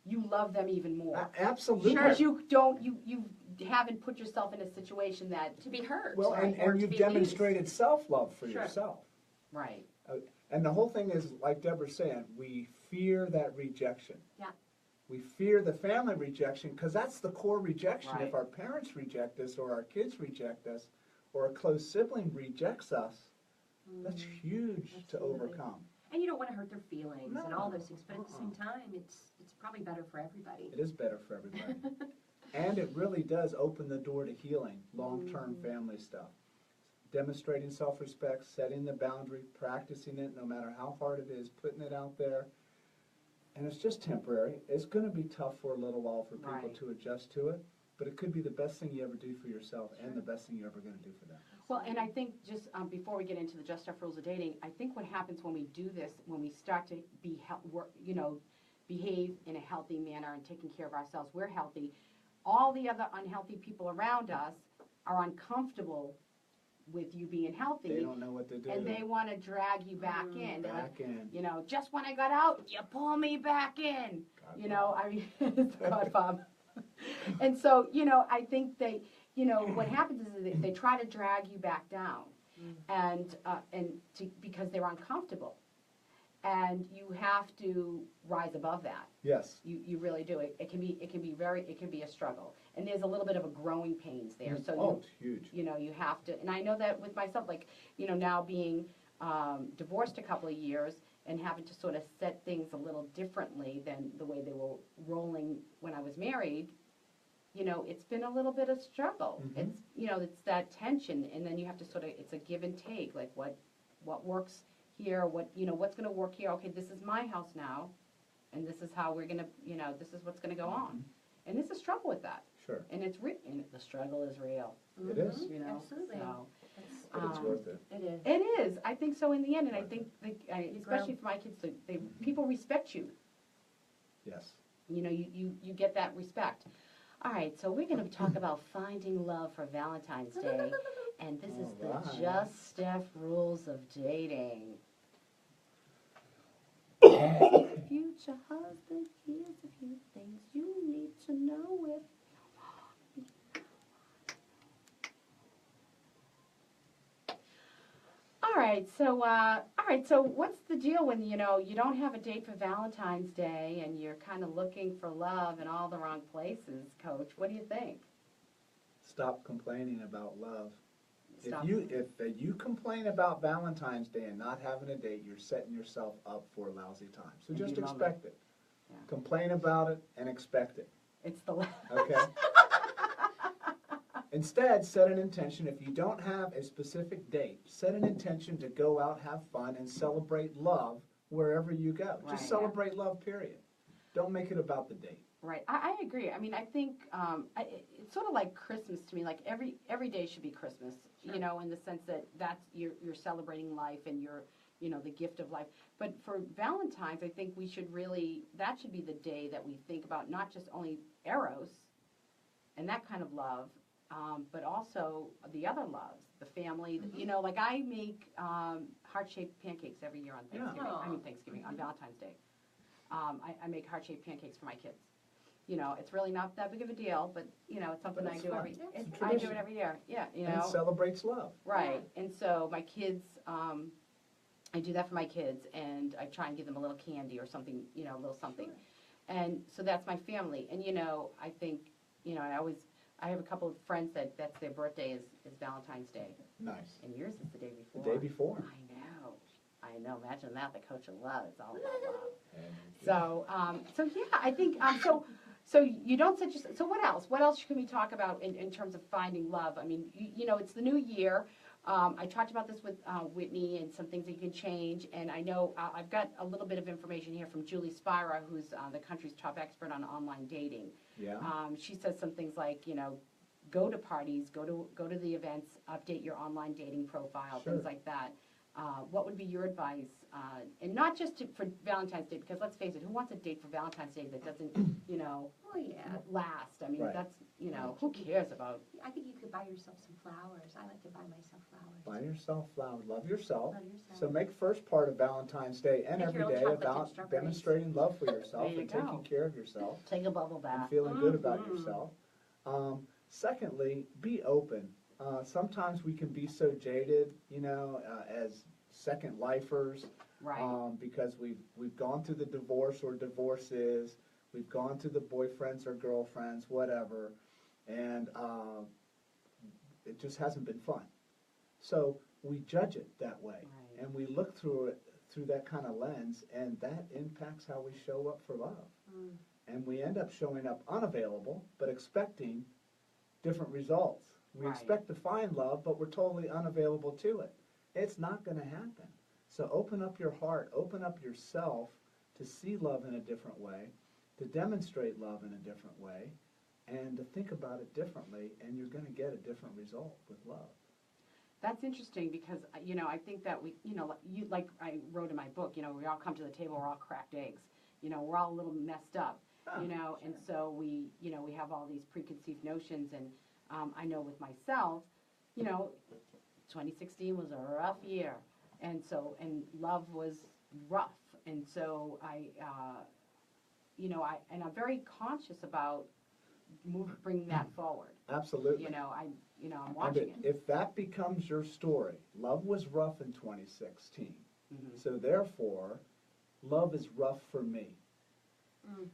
[SPEAKER 1] you love them even more.
[SPEAKER 3] Absolutely.
[SPEAKER 1] Because you haven't put yourself in a situation that
[SPEAKER 2] To be hurt.
[SPEAKER 3] Well,
[SPEAKER 2] right?
[SPEAKER 3] and
[SPEAKER 2] Or to
[SPEAKER 3] you've
[SPEAKER 2] be
[SPEAKER 3] demonstrated self-love for
[SPEAKER 2] Sure.
[SPEAKER 3] yourself.
[SPEAKER 1] right.
[SPEAKER 3] And the whole thing is, like Deborah's saying, we fear that rejection.
[SPEAKER 2] Yeah.
[SPEAKER 3] We fear the family rejection because that's the core rejection.
[SPEAKER 1] Right.
[SPEAKER 3] If our parents reject us or our kids reject us or a close sibling rejects us, that's huge to
[SPEAKER 2] Absolutely.
[SPEAKER 3] overcome.
[SPEAKER 2] And you don't want to hurt their feelings and all
[SPEAKER 3] No.
[SPEAKER 2] those things, but at the same time, it's probably better for everybody.
[SPEAKER 3] It is better for everybody. And it really does open the door to healing, long-term family stuff. Demonstrating self-respect, setting the boundary, practicing it no matter how hard it is, putting it out there. And it's just temporary. It's going to be tough for a little while for people
[SPEAKER 1] Right.
[SPEAKER 3] to adjust to it, but it could be the best thing you ever do for yourself and the best thing you're ever going to do for them.
[SPEAKER 1] Well, and I think just before we get into the Just Steph rules of dating, I think what happens when we do this, when we start to behave in a healthy manner and taking care of ourselves, we're healthy. All the other unhealthy people around us are uncomfortable with you being healthy.
[SPEAKER 3] They don't know what to do.
[SPEAKER 1] And they want to drag you back in. They're like,
[SPEAKER 3] Back in.
[SPEAKER 1] just when I got out, you pull me back in.
[SPEAKER 3] God,
[SPEAKER 1] I mean, it's God, Bob. And so, I think what happens is they try to drag you back down, because they're uncomfortable, and you have to rise above that.
[SPEAKER 3] Yes.
[SPEAKER 1] You really do. It can be a struggle, and there's a little bit of a growing pains there. So
[SPEAKER 3] It's huge.
[SPEAKER 1] you have to, and I know that with myself, now being divorced a couple of years and having to sort of set things a little differently than the way they were rolling when I was married, it's been a little bit of struggle.
[SPEAKER 3] Mhm.
[SPEAKER 1] It's that tension, and then you have to it's a give and take, like what works here, what's going to work here. Okay, this is my house now, and this is how we're going to, this is what's going to go on. And there's a struggle with that.
[SPEAKER 3] Sure.
[SPEAKER 1] And and the struggle is real.
[SPEAKER 3] It is.
[SPEAKER 2] Absolutely.
[SPEAKER 1] So,
[SPEAKER 3] But it's worth it.
[SPEAKER 2] It is.
[SPEAKER 1] it is. I think so in the end, and I think,
[SPEAKER 2] You
[SPEAKER 1] especially
[SPEAKER 2] grow.
[SPEAKER 1] for my kids, people respect you.
[SPEAKER 3] Yes.
[SPEAKER 1] You get that respect. All right, so we're going to talk about finding love for Valentine's Day. And this is
[SPEAKER 3] All
[SPEAKER 1] the
[SPEAKER 3] right.
[SPEAKER 1] Just Steph rules of dating. Future husband, here's a few things you need to know if all right, so what's the deal when, you don't have a date for Valentine's Day and you're kind of looking for love in all the wrong places, Coach? What do you think?
[SPEAKER 3] Stop complaining about love.
[SPEAKER 1] Stop.
[SPEAKER 3] If you complain about Valentine's Day and not having a date, you're setting yourself up for a lousy time. So
[SPEAKER 1] And
[SPEAKER 3] just
[SPEAKER 1] you love
[SPEAKER 3] expect it.
[SPEAKER 1] Yeah.
[SPEAKER 3] Complain about it and expect it.
[SPEAKER 1] It's the
[SPEAKER 3] Okay? Instead, set an intention. If you don't have a specific date, set an intention to go out, have fun, and celebrate love wherever you go.
[SPEAKER 1] Right.
[SPEAKER 3] Just celebrate love, period. Don't make it about the date.
[SPEAKER 1] Right, I agree. I mean, I think it's sort of like Christmas to me. Like every day should be Christmas,
[SPEAKER 2] Sure.
[SPEAKER 1] in the sense that that's you're celebrating life and you're the gift of life. But for Valentine's, I think that should be the day that we think about not just only eros and that kind of love, but also the other loves, the family.
[SPEAKER 2] Mm-hmm.
[SPEAKER 1] Like I make heart-shaped pancakes every year on Thanksgiving.
[SPEAKER 2] Yeah.
[SPEAKER 1] I mean Thanksgiving on Valentine's Day. I make heart-shaped pancakes for my kids. It's really not that big of a deal, but it's something
[SPEAKER 3] But
[SPEAKER 1] I
[SPEAKER 3] it's
[SPEAKER 1] do
[SPEAKER 3] fun.
[SPEAKER 1] every.
[SPEAKER 3] It's a
[SPEAKER 1] I do
[SPEAKER 3] tradition.
[SPEAKER 1] it every year. Yeah,
[SPEAKER 3] And it celebrates love.
[SPEAKER 1] Right. And so my kids, I do that for my kids, and I try and give them a little candy or something, a little something.
[SPEAKER 2] Sure.
[SPEAKER 1] And so that's my family. And I think, I have a couple of friends that's their birthday is Valentine's Day,
[SPEAKER 3] Nice.
[SPEAKER 1] and yours is the day before.
[SPEAKER 3] The day before.
[SPEAKER 1] I know. Imagine that. The coach of love. It's all about love.
[SPEAKER 3] And
[SPEAKER 1] So yeah, I think so you don't set your, so what else? What else can we talk about in terms of finding love? I mean, it's the new year. I talked about this with Whitney and some things that you can change. And I know I've got a little bit of information here from Julie Spira, who's the country's top expert on online dating.
[SPEAKER 3] Yeah.
[SPEAKER 1] She says some things like, go to parties, go to the events, update your online dating profile,
[SPEAKER 3] Sure.
[SPEAKER 1] things like that. What would be your advice? And not just for Valentine's Day, because let's face it, who wants a date for Valentine's Day that doesn't,
[SPEAKER 2] Oh, yeah.
[SPEAKER 1] last? I mean,
[SPEAKER 3] Right.
[SPEAKER 1] that's, who cares about?
[SPEAKER 2] I think you could buy yourself some flowers. I like to buy myself flowers.
[SPEAKER 3] Buy yourself flowers. Love yourself.
[SPEAKER 2] Love yourself.
[SPEAKER 3] So make first part of Valentine's Day and
[SPEAKER 2] Make
[SPEAKER 3] every
[SPEAKER 2] your own
[SPEAKER 3] day
[SPEAKER 2] chocolate
[SPEAKER 3] about
[SPEAKER 2] chip strawberries.
[SPEAKER 3] demonstrating love for yourself
[SPEAKER 1] There you
[SPEAKER 3] and
[SPEAKER 1] go.
[SPEAKER 3] taking care of yourself
[SPEAKER 1] Take a bubble
[SPEAKER 3] and
[SPEAKER 1] bath.
[SPEAKER 3] feeling good about
[SPEAKER 2] Mhm.
[SPEAKER 3] yourself. Secondly, be open. Sometimes we can be so jaded, as second lifers,
[SPEAKER 1] Right.
[SPEAKER 3] because we've gone through the divorce or divorces, we've gone through the boyfriends or girlfriends, whatever, and it just hasn't been fun. So we judge it that way,
[SPEAKER 1] Right.
[SPEAKER 3] and we look through it through that kind of lens, and that impacts how we show up for love.
[SPEAKER 2] Mm.
[SPEAKER 3] And we end up showing up unavailable, but expecting different results. We
[SPEAKER 1] Right.
[SPEAKER 3] expect to find love, but we're totally unavailable to it. It's not going to happen. So open up your heart, open up yourself to see love in a different way, to demonstrate love in a different way, and to think about it differently, and you're going to get a different result with love.
[SPEAKER 1] That's interesting because, I think that like I wrote in my book, we all come to the table, we're all cracked eggs. We're all a little messed up, and so we have all these preconceived notions. And I know with myself, 2016 was a rough year. And love was rough. And so I'm very conscious about bringing that forward.
[SPEAKER 3] Absolutely.
[SPEAKER 1] I'm watching it.
[SPEAKER 3] If that becomes your story, love was rough in 2016.
[SPEAKER 1] Mhm.
[SPEAKER 3] So therefore, love is rough for me.
[SPEAKER 2] Mm.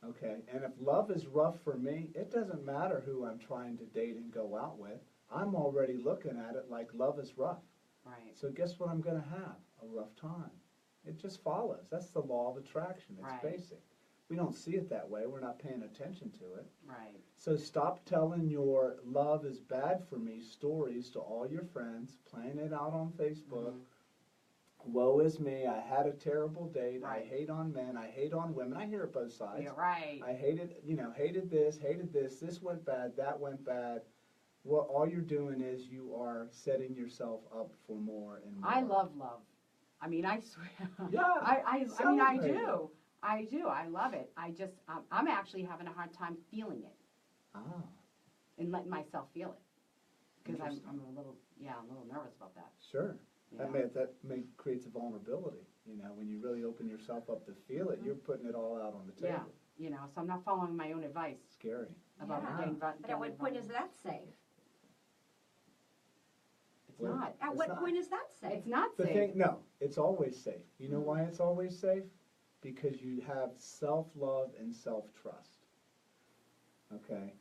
[SPEAKER 3] Okay? And if love is rough for me, it doesn't matter who I'm trying to date and go out with. I'm already looking at it like love is rough.
[SPEAKER 1] Right.
[SPEAKER 3] So guess what I'm going to have? A rough time. It just follows. That's the law of attraction. It's
[SPEAKER 1] Right.
[SPEAKER 3] basic. We don't see it that way. We're not paying attention to it.
[SPEAKER 1] Right.
[SPEAKER 3] So stop telling your love is bad for me stories to all your friends, playing it out on Facebook. Woe is me, I had a terrible date, I
[SPEAKER 1] Right.
[SPEAKER 3] hate on men, I hate on women. I hear it both sides.
[SPEAKER 1] You're right.
[SPEAKER 3] I hated this went bad, that went bad. Well, all you're doing is you are setting yourself up for more and more.
[SPEAKER 1] I love love. I mean, I swear.
[SPEAKER 3] Yeah,
[SPEAKER 1] I mean, I
[SPEAKER 3] celebrate
[SPEAKER 1] do. I do. I love it. I just, I'm actually having a hard time feeling it
[SPEAKER 3] Ah,
[SPEAKER 1] and letting myself feel it. Because I'm
[SPEAKER 3] Interesting.
[SPEAKER 1] a little nervous about that.
[SPEAKER 3] Sure.
[SPEAKER 1] you
[SPEAKER 3] That
[SPEAKER 1] know?
[SPEAKER 3] creates a vulnerability. You know, when you really open yourself up to feel it, you're putting it all out on the table.
[SPEAKER 1] Yeah. You know, so I'm not following my own advice
[SPEAKER 3] Scary.
[SPEAKER 1] about
[SPEAKER 2] Yeah.
[SPEAKER 1] getting
[SPEAKER 2] But at what point is that safe?
[SPEAKER 1] It's
[SPEAKER 3] Well,
[SPEAKER 1] not.
[SPEAKER 2] At
[SPEAKER 3] It's
[SPEAKER 2] what
[SPEAKER 3] not.
[SPEAKER 2] point is that safe?
[SPEAKER 1] It's not
[SPEAKER 3] The
[SPEAKER 1] safe.
[SPEAKER 3] thing, no, it's always safe. You know why it's always safe? Because you have self-love and self-trust. Okay?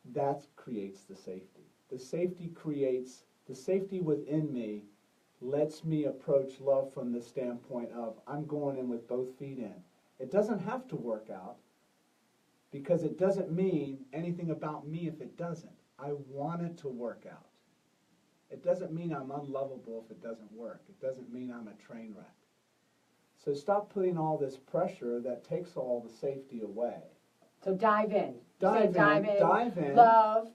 [SPEAKER 3] That creates the safety. The safety within me lets me approach love from the standpoint of I'm going in with both feet in. It doesn't have to work out because it doesn't mean anything about me if it doesn't. I want it to work out. It doesn't mean I'm unlovable if it doesn't work. It doesn't mean I'm a train wreck. So stop putting all this pressure that takes all the safety away.
[SPEAKER 1] So dive in.
[SPEAKER 3] Dive in, dive in.
[SPEAKER 1] Love.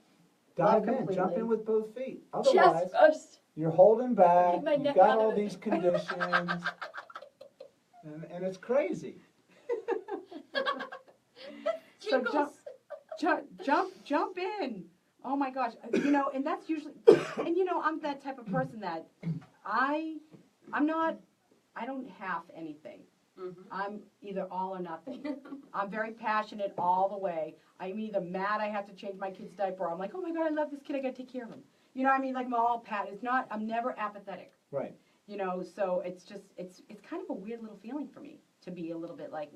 [SPEAKER 3] Dive
[SPEAKER 1] Love
[SPEAKER 3] in, jump
[SPEAKER 1] completely.
[SPEAKER 3] in with both feet.
[SPEAKER 2] Chest
[SPEAKER 3] Otherwise,
[SPEAKER 2] first.
[SPEAKER 3] you're holding back,
[SPEAKER 2] Keep my
[SPEAKER 3] you've
[SPEAKER 2] neck
[SPEAKER 3] got
[SPEAKER 2] out of
[SPEAKER 3] all
[SPEAKER 2] it.
[SPEAKER 3] these conditions, and it's crazy.
[SPEAKER 1] So jump in. Oh my gosh. You know, and that's usually, and you know, I'm that type of person that I don't half anything. I'm either all or nothing. I'm very passionate all the way. I'm either mad I have to change my kid's diaper, or I'm like, oh my God, I love this kid, I gotta take care of him. You know what I mean? Like I'm all I'm never apathetic.
[SPEAKER 3] Right.
[SPEAKER 1] You know, so it's kind of a weird little feeling for me to be a little bit like,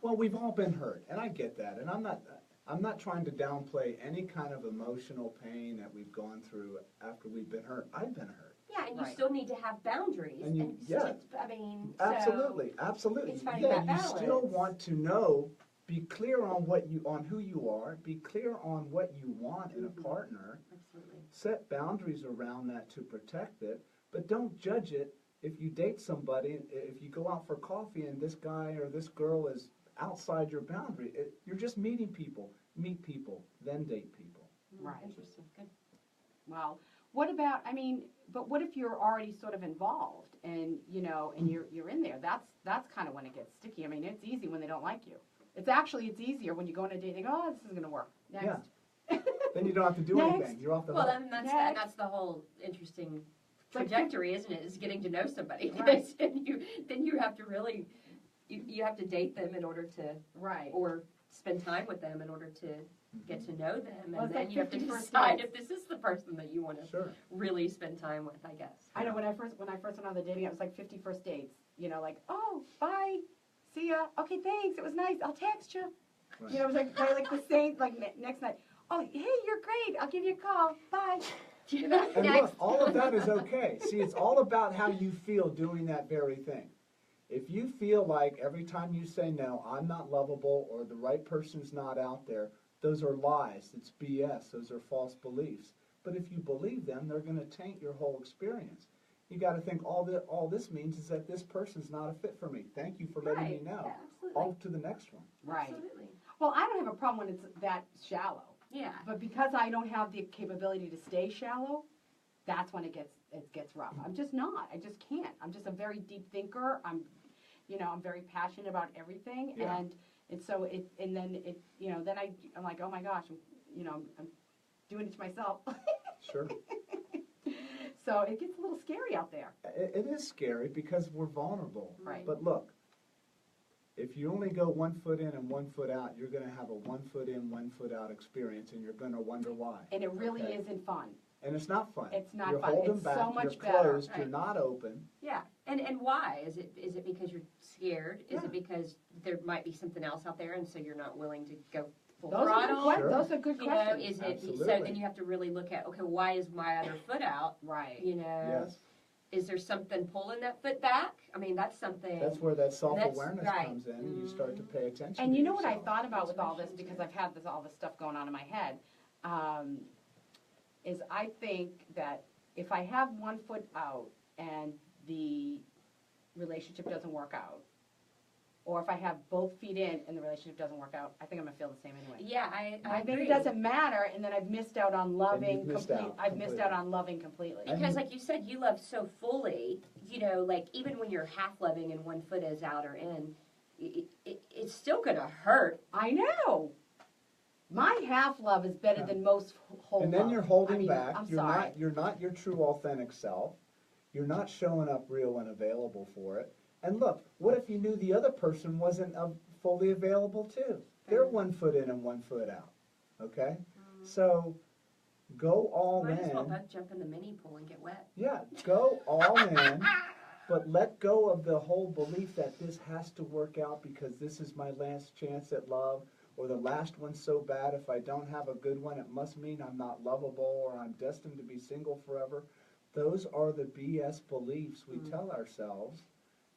[SPEAKER 3] Well, we've all been hurt, and I get that, and I'm not trying to downplay any kind of emotional pain that we've gone through after we've been hurt. I've been hurt.
[SPEAKER 2] Yeah, and you
[SPEAKER 1] Right.
[SPEAKER 2] still need to have boundaries.
[SPEAKER 3] And you- yeah.
[SPEAKER 2] I mean,
[SPEAKER 3] Absolutely, absolutely.
[SPEAKER 2] it's finding
[SPEAKER 3] Yeah,
[SPEAKER 2] that
[SPEAKER 3] you still
[SPEAKER 2] balance.
[SPEAKER 3] want to know, be clear on who you are, be clear on what you want in a partner.
[SPEAKER 2] Absolutely.
[SPEAKER 3] Set boundaries around that to protect it, but don't judge it if you date somebody, if you go out for coffee and this guy or this girl is outside your boundary. You're just meeting people. Meet people, then date people.
[SPEAKER 1] Right.
[SPEAKER 2] Interesting. Good.
[SPEAKER 1] well, what about, but what if you're already sort of involved and, you know, and you're in there? That's kind of when it gets sticky. I mean, it's easy when they don't like you. It's easier when you go on a date and they go, oh, this is going to work. Next.
[SPEAKER 3] Yeah. Then you don't have to do
[SPEAKER 1] Next.
[SPEAKER 3] anything. You're off the
[SPEAKER 2] Well,
[SPEAKER 3] hook.
[SPEAKER 2] then
[SPEAKER 1] Next.
[SPEAKER 2] that's the whole interesting
[SPEAKER 1] like
[SPEAKER 2] trajectory, isn't it? Is getting to know somebody.
[SPEAKER 1] Right.
[SPEAKER 2] and you have to really, you have to date them in order to,
[SPEAKER 1] Right.
[SPEAKER 2] or spend time with them in order to get to know them,
[SPEAKER 1] Well,
[SPEAKER 2] and
[SPEAKER 1] it's
[SPEAKER 2] then
[SPEAKER 1] like
[SPEAKER 2] you have to
[SPEAKER 1] 50 first
[SPEAKER 2] decide
[SPEAKER 1] dates.
[SPEAKER 2] if this is the person that you want to
[SPEAKER 3] Sure.
[SPEAKER 2] really spend time with. I guess.
[SPEAKER 1] I know when I first went on the dating, it was like 50 first dates. You know, like, oh, bye, see ya. Okay, thanks. It was nice. I'll text you.
[SPEAKER 3] Right.
[SPEAKER 1] You know, it was like the same. Like next night. Oh, hey, you're great. I'll give you a call. Bye. You know.
[SPEAKER 3] And
[SPEAKER 2] Next.
[SPEAKER 3] look, all of that is okay. See, it's all about how you feel doing that very thing. If you feel like every time you say no, I'm not lovable or the right person's not out there, those are lies. It's BS. Those are false beliefs. But if you believe them, they're going to taint your whole experience. You got to think all this means is that this person's not a fit for me. Thank you for letting
[SPEAKER 2] Right.
[SPEAKER 3] me know.
[SPEAKER 2] Yeah, absolutely.
[SPEAKER 3] On to the next one.
[SPEAKER 1] Right.
[SPEAKER 2] Absolutely.
[SPEAKER 1] Well, I don't have a problem when it's that shallow.
[SPEAKER 2] Yeah.
[SPEAKER 1] But because I don't have the capability to stay shallow, that's when it gets rough. I'm just not. I just can't. I'm just a very deep thinker. I'm very passionate about everything,
[SPEAKER 3] Yeah.
[SPEAKER 1] and then I'm like, oh my gosh, I'm doing it to myself.
[SPEAKER 3] Sure.
[SPEAKER 1] So it gets a little scary out there.
[SPEAKER 3] It is scary because we're vulnerable.
[SPEAKER 1] Right.
[SPEAKER 3] But look, if you only go 1 foot in and 1 foot out, you're going to have a 1 foot in, 1 foot out experience, and you're going to wonder why.
[SPEAKER 1] And it really
[SPEAKER 3] Okay.
[SPEAKER 1] isn't fun.
[SPEAKER 3] And it's not fun.
[SPEAKER 1] It's not
[SPEAKER 3] you're
[SPEAKER 1] fun.
[SPEAKER 3] Holding
[SPEAKER 1] It's
[SPEAKER 3] back,
[SPEAKER 1] so much
[SPEAKER 3] you're
[SPEAKER 1] better.
[SPEAKER 3] closed, you're
[SPEAKER 2] Right.
[SPEAKER 3] not open.
[SPEAKER 2] Yeah, and why? Is it because you're scared? Is
[SPEAKER 3] Yeah.
[SPEAKER 2] it because there might be something else out there, and so you're not willing to go full
[SPEAKER 1] Those are
[SPEAKER 2] throttle?
[SPEAKER 1] good,
[SPEAKER 3] Sure.
[SPEAKER 1] those are good
[SPEAKER 2] You know,
[SPEAKER 1] questions.
[SPEAKER 2] is it so?
[SPEAKER 3] Absolutely.
[SPEAKER 2] Then you have to really look at, okay, why is my other foot out?
[SPEAKER 1] Right.
[SPEAKER 2] You know,
[SPEAKER 3] Yes.
[SPEAKER 2] is there something pulling that foot back? I mean, that's something.
[SPEAKER 3] That's where that self-awareness
[SPEAKER 2] That's right.
[SPEAKER 3] comes in, and you start to pay attention
[SPEAKER 1] And
[SPEAKER 3] to
[SPEAKER 1] you know what I
[SPEAKER 3] yourself.
[SPEAKER 1] thought about with all this,
[SPEAKER 2] Intuition,
[SPEAKER 1] because
[SPEAKER 2] too.
[SPEAKER 1] I've had all this stuff going on in my head, is I think that if I have 1 foot out and the relationship doesn't work out, or if I have both feet in and the relationship doesn't work out, I think I'm gonna feel the same anyway.
[SPEAKER 2] Yeah, I
[SPEAKER 1] I think
[SPEAKER 2] agree.
[SPEAKER 1] it doesn't matter, and then I've missed out on loving
[SPEAKER 3] you've missed
[SPEAKER 1] complete.
[SPEAKER 3] out
[SPEAKER 1] I've missed
[SPEAKER 3] completely.
[SPEAKER 1] out on loving completely.
[SPEAKER 3] And
[SPEAKER 2] Because, like you said, you love so fully, you know, like even when you're half loving and 1 foot is out or in, it's still going to hurt.
[SPEAKER 1] I know. My half love is better than most whole
[SPEAKER 3] And then
[SPEAKER 1] love.
[SPEAKER 3] you're holding
[SPEAKER 1] I mean,
[SPEAKER 3] back.
[SPEAKER 1] I'm
[SPEAKER 3] You're
[SPEAKER 1] sorry.
[SPEAKER 3] not your true authentic self. You're not showing up real and available for it. And look, what if you knew the other person wasn't fully available too? They're 1 foot in and 1 foot out. Okay? So go all
[SPEAKER 2] Might as well
[SPEAKER 3] in.
[SPEAKER 2] both jump in the mini pool and get wet.
[SPEAKER 3] Yeah, go all in, but let go of the whole belief that this has to work out because this is my last chance at love, or the last one's so bad if I don't have a good one, it must mean I'm not lovable or I'm destined to be single forever. Those are the BS beliefs we tell ourselves,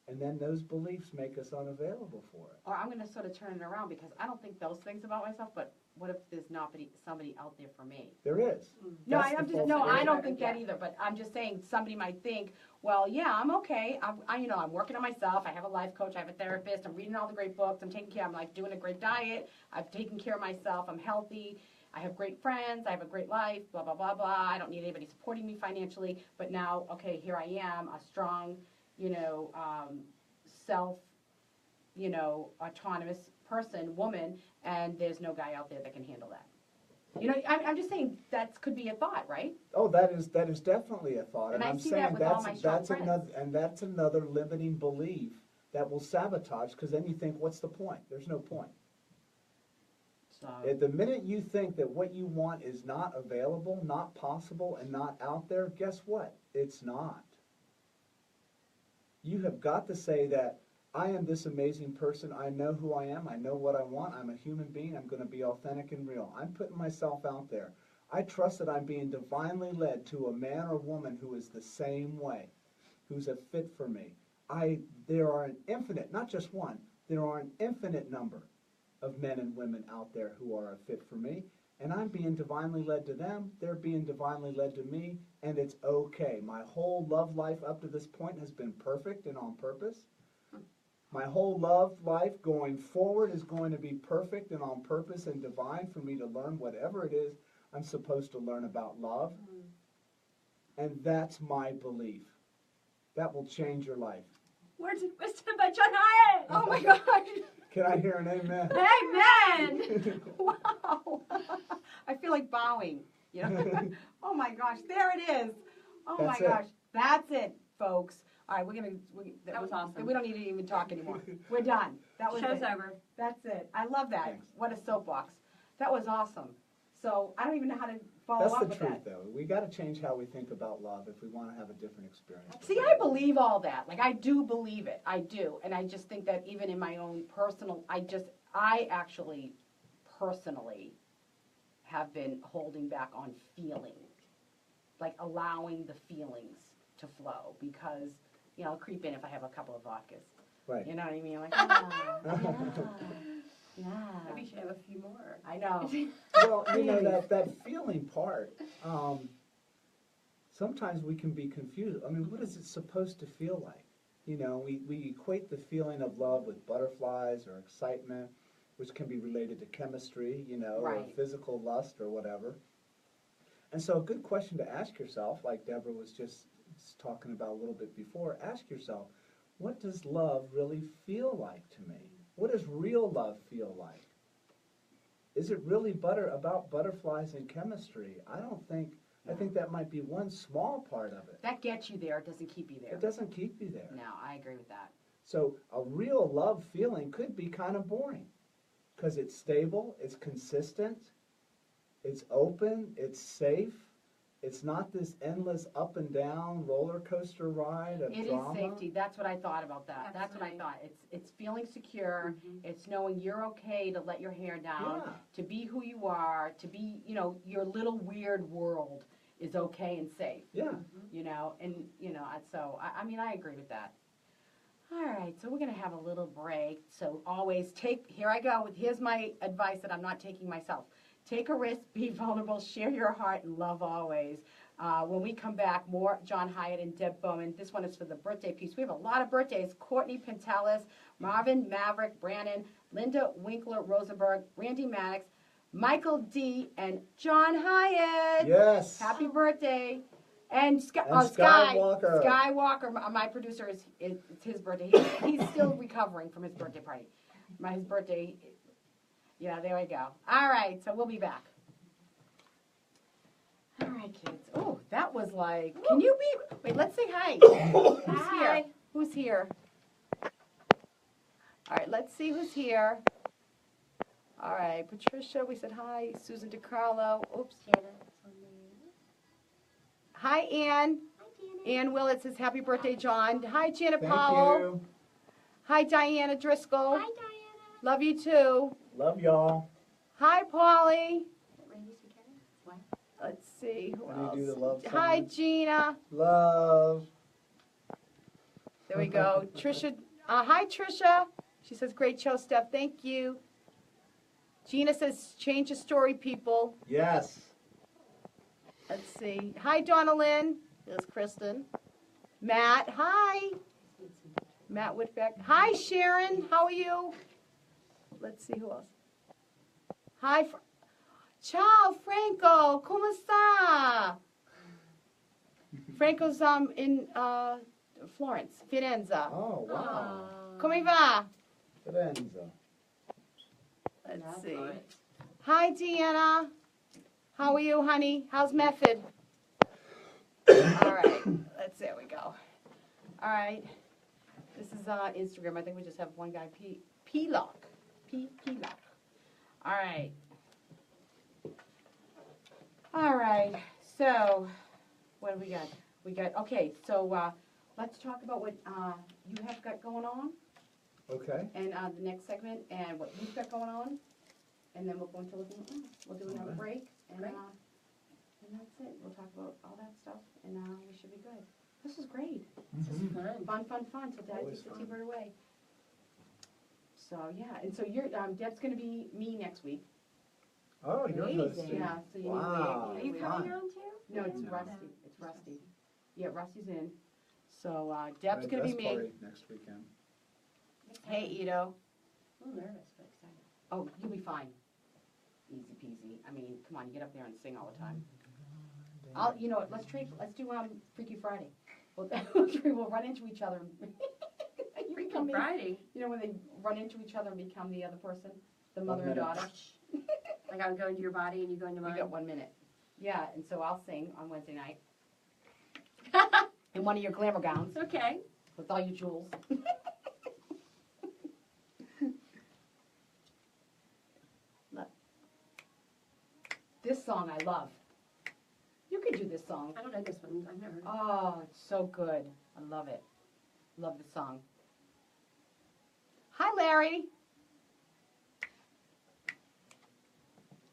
[SPEAKER 3] and then those beliefs make us unavailable for it.
[SPEAKER 1] Or I'm going to sort of turn it around because I don't think those things about myself, but what if there's not somebody out there for me?
[SPEAKER 3] There is.
[SPEAKER 1] No,
[SPEAKER 3] That's
[SPEAKER 1] I'm
[SPEAKER 3] the
[SPEAKER 1] just
[SPEAKER 3] false
[SPEAKER 1] no, I
[SPEAKER 3] belief.
[SPEAKER 1] don't think that either. But I'm just saying somebody might think, well, yeah, I'm okay. I'm working on myself. I have a life coach. I have a therapist. I'm reading all the great books. I'm taking care. I'm like doing a great diet. I've taken care of myself. I'm healthy. I have great friends. I have a great life. Blah blah blah blah. I don't need anybody supporting me financially. But now, okay, here I am, a strong, self, autonomous person, woman, and there's no guy out there that can handle that. I'm just saying that could be a thought, right?
[SPEAKER 3] Oh, that is definitely a thought,
[SPEAKER 1] And I
[SPEAKER 3] I'm
[SPEAKER 1] see
[SPEAKER 3] saying
[SPEAKER 1] that with all my strong
[SPEAKER 3] that's
[SPEAKER 1] friends.
[SPEAKER 3] that's another limiting belief that will sabotage. Because then you think, what's the point? There's no point.
[SPEAKER 1] So
[SPEAKER 3] At the minute you think that what you want is not available, not possible, and not out there, guess what? It's not. You have got to say that I am this amazing person. I know who I am. I know what I want. I'm a human being. I'm going to be authentic and real. I'm putting myself out there. I trust that I'm being divinely led to a man or woman who is the same way, who's a fit for me. There are an infinite, not just one, there are an infinite number of men and women out there who are a fit for me, and I'm being divinely led to them, they're being divinely led to me, and it's okay. My whole love life up to this point has been perfect and on purpose. My whole love life going forward is going to be perfect and on purpose and divine for me to learn whatever it is I'm supposed to learn about love. And that's my belief. That will change your life.
[SPEAKER 2] Words of wisdom by John Hyatt.
[SPEAKER 1] oh my gosh.
[SPEAKER 3] Can I hear an amen?
[SPEAKER 2] Amen.
[SPEAKER 1] Wow. I feel like bowing. Oh my gosh, there it is. Oh
[SPEAKER 3] That's
[SPEAKER 1] my
[SPEAKER 3] it.
[SPEAKER 1] gosh. That's it, folks. All right,
[SPEAKER 2] That was awesome.
[SPEAKER 1] We don't need to even talk anymore. We're done. That was
[SPEAKER 2] Show's
[SPEAKER 1] it.
[SPEAKER 2] over.
[SPEAKER 1] That's it. I love that.
[SPEAKER 3] Thanks.
[SPEAKER 1] What a soapbox. That was awesome. So I don't even know how to follow
[SPEAKER 3] That's
[SPEAKER 1] up
[SPEAKER 3] the
[SPEAKER 1] with
[SPEAKER 3] truth,
[SPEAKER 1] that.
[SPEAKER 3] though. We got to change how we think about love if we want to have a different experience.
[SPEAKER 1] See, I believe all that. Like, I do believe it. I do. And I just think that even in my own personal, I actually personally have been holding back on feeling, like allowing the feelings to flow because, I'll creep in if I have a couple of vodkas.
[SPEAKER 3] Right.
[SPEAKER 1] You know what I mean? Like, yeah.
[SPEAKER 2] Maybe you should have a few more.
[SPEAKER 1] I know.
[SPEAKER 3] Well, that feeling part, sometimes we can be confused. I mean, what is it supposed to feel like? We equate the feeling of love with butterflies or excitement, which can be related to chemistry, or
[SPEAKER 1] Right.
[SPEAKER 3] physical lust or whatever. And so a good question to ask yourself, like Deborah was just talking about a little bit before, ask yourself, what does love really feel like to me? What does real love feel like? Is it really about butterflies and chemistry? I think that might be one small part of it.
[SPEAKER 1] That gets you there. It doesn't keep you there.
[SPEAKER 3] It doesn't keep you there.
[SPEAKER 1] No, I agree with that.
[SPEAKER 3] So a real love feeling could be kind of boring because it's stable, it's consistent, it's open, it's safe. It's not this endless up and down roller coaster ride of
[SPEAKER 1] It
[SPEAKER 3] drama.
[SPEAKER 1] is safety. That's what I thought about that. That's what I
[SPEAKER 2] Absolutely.
[SPEAKER 1] thought. It's feeling secure. It's knowing you're okay to let your hair down,
[SPEAKER 3] Yeah.
[SPEAKER 1] to be who you are, to be, your little weird world is okay and safe.
[SPEAKER 3] Yeah.
[SPEAKER 1] So I agree with that. All right, so we're going to have a little break. So always here's my advice that I'm not taking myself. Take a risk, be vulnerable, share your heart, and love always. When we come back, more John Hyatt and Deb Bowman. This one is for the birthday piece. We have a lot of birthdays. Courtney Pentelis, Marvin Maverick, Brannon, Linda Winkler Rosenberg, Randy Maddox, Michael D., and John Hyatt.
[SPEAKER 3] Yes.
[SPEAKER 1] Happy birthday. And
[SPEAKER 3] Skywalker.
[SPEAKER 1] Skywalker, my producer, it's his birthday. He's still recovering from his birthday party. His birthday. Yeah, there we go. All right, so we'll be back. All right, kids. Oh, that was like, can you be, wait, let's say hi. Who's here? Who's here? All right, let's see who's here. All right, Patricia, we said hi. Susan DiCarlo. Oops. Hi, Ann. Ann Willett says happy birthday, John. Hi, Janet
[SPEAKER 3] Thank
[SPEAKER 1] Powell.
[SPEAKER 3] you.
[SPEAKER 1] Hi, Diana Driscoll.
[SPEAKER 2] Hi, Diana.
[SPEAKER 1] Love you too.
[SPEAKER 3] Love y'all.
[SPEAKER 1] Hi, Polly.
[SPEAKER 2] Randy Secretary? What?
[SPEAKER 1] Let's see who
[SPEAKER 3] How do you
[SPEAKER 1] else.
[SPEAKER 3] do the love
[SPEAKER 1] Hi,
[SPEAKER 3] song?
[SPEAKER 1] Gina.
[SPEAKER 3] Love.
[SPEAKER 1] There we go. Trisha. Hi, Trisha. She says great show, Steph. Thank you. Gina says change the story, people.
[SPEAKER 3] Yes.
[SPEAKER 1] Let's see. Hi, Donna Lynn. There's Kristen. Matt. Hi. Matt Whitbeck. Hi, Sharon. How are you? Let's see who else. Hi, ciao, Franco. Come sta? Franco's in Florence, Firenze.
[SPEAKER 3] Oh, wow.
[SPEAKER 1] Come va?
[SPEAKER 3] Firenze.
[SPEAKER 1] Let's see. Hi, Deanna. How are you, honey? How's Method? All right. There we go. All right. This is Instagram. I think we just have one guy, P-Lock. P-Lock. All right. All right. So, what do we got? Okay, so let's talk about what you have got going on.
[SPEAKER 3] Okay.
[SPEAKER 1] And the next segment, and what you've got going on. And then we'll go into looking at we'll do another break. And that's it. We'll talk about all that stuff, and we should be good. This is great.
[SPEAKER 2] This is fun.
[SPEAKER 1] Fun. So Dad
[SPEAKER 3] Always
[SPEAKER 1] takes the
[SPEAKER 3] fun.
[SPEAKER 1] T-bird away. So, yeah. And so you're, Deb's going to be me next week.
[SPEAKER 3] Oh, you're
[SPEAKER 2] Amazing.
[SPEAKER 3] hosting.
[SPEAKER 1] Yeah, so you
[SPEAKER 3] Wow.
[SPEAKER 2] Are you
[SPEAKER 1] need
[SPEAKER 2] coming
[SPEAKER 3] Fun.
[SPEAKER 2] on too?
[SPEAKER 1] No, it's
[SPEAKER 3] No.
[SPEAKER 1] Rusty. It's Rusty. Yeah, Rusty's in. So Deb's
[SPEAKER 3] Right,
[SPEAKER 1] going to be
[SPEAKER 3] dress
[SPEAKER 1] me.
[SPEAKER 3] party next weekend.
[SPEAKER 1] Hey, Ito.
[SPEAKER 2] I'm nervous, but excited.
[SPEAKER 1] Oh, you'll be fine. Easy peasy. I mean, come on, you get up there and sing all the time. You know what? Let's do Freaky Friday. We'll run into each other. You become me.
[SPEAKER 2] Friday.
[SPEAKER 1] You know when they run into each other and become the other person, the mother
[SPEAKER 3] 1
[SPEAKER 1] and
[SPEAKER 3] minute.
[SPEAKER 1] daughter.
[SPEAKER 2] Like I would go into your body and you go into
[SPEAKER 1] We
[SPEAKER 2] mine.
[SPEAKER 1] got 1 minute. Yeah, and so I'll sing on Wednesday night in one of your glamour gowns
[SPEAKER 2] Okay.
[SPEAKER 1] with all your jewels. This song I love. You could do this song.
[SPEAKER 2] I don't know this one. I've never heard of it.
[SPEAKER 1] Oh, it's so good. I love it. Love the song. Hi, Larry.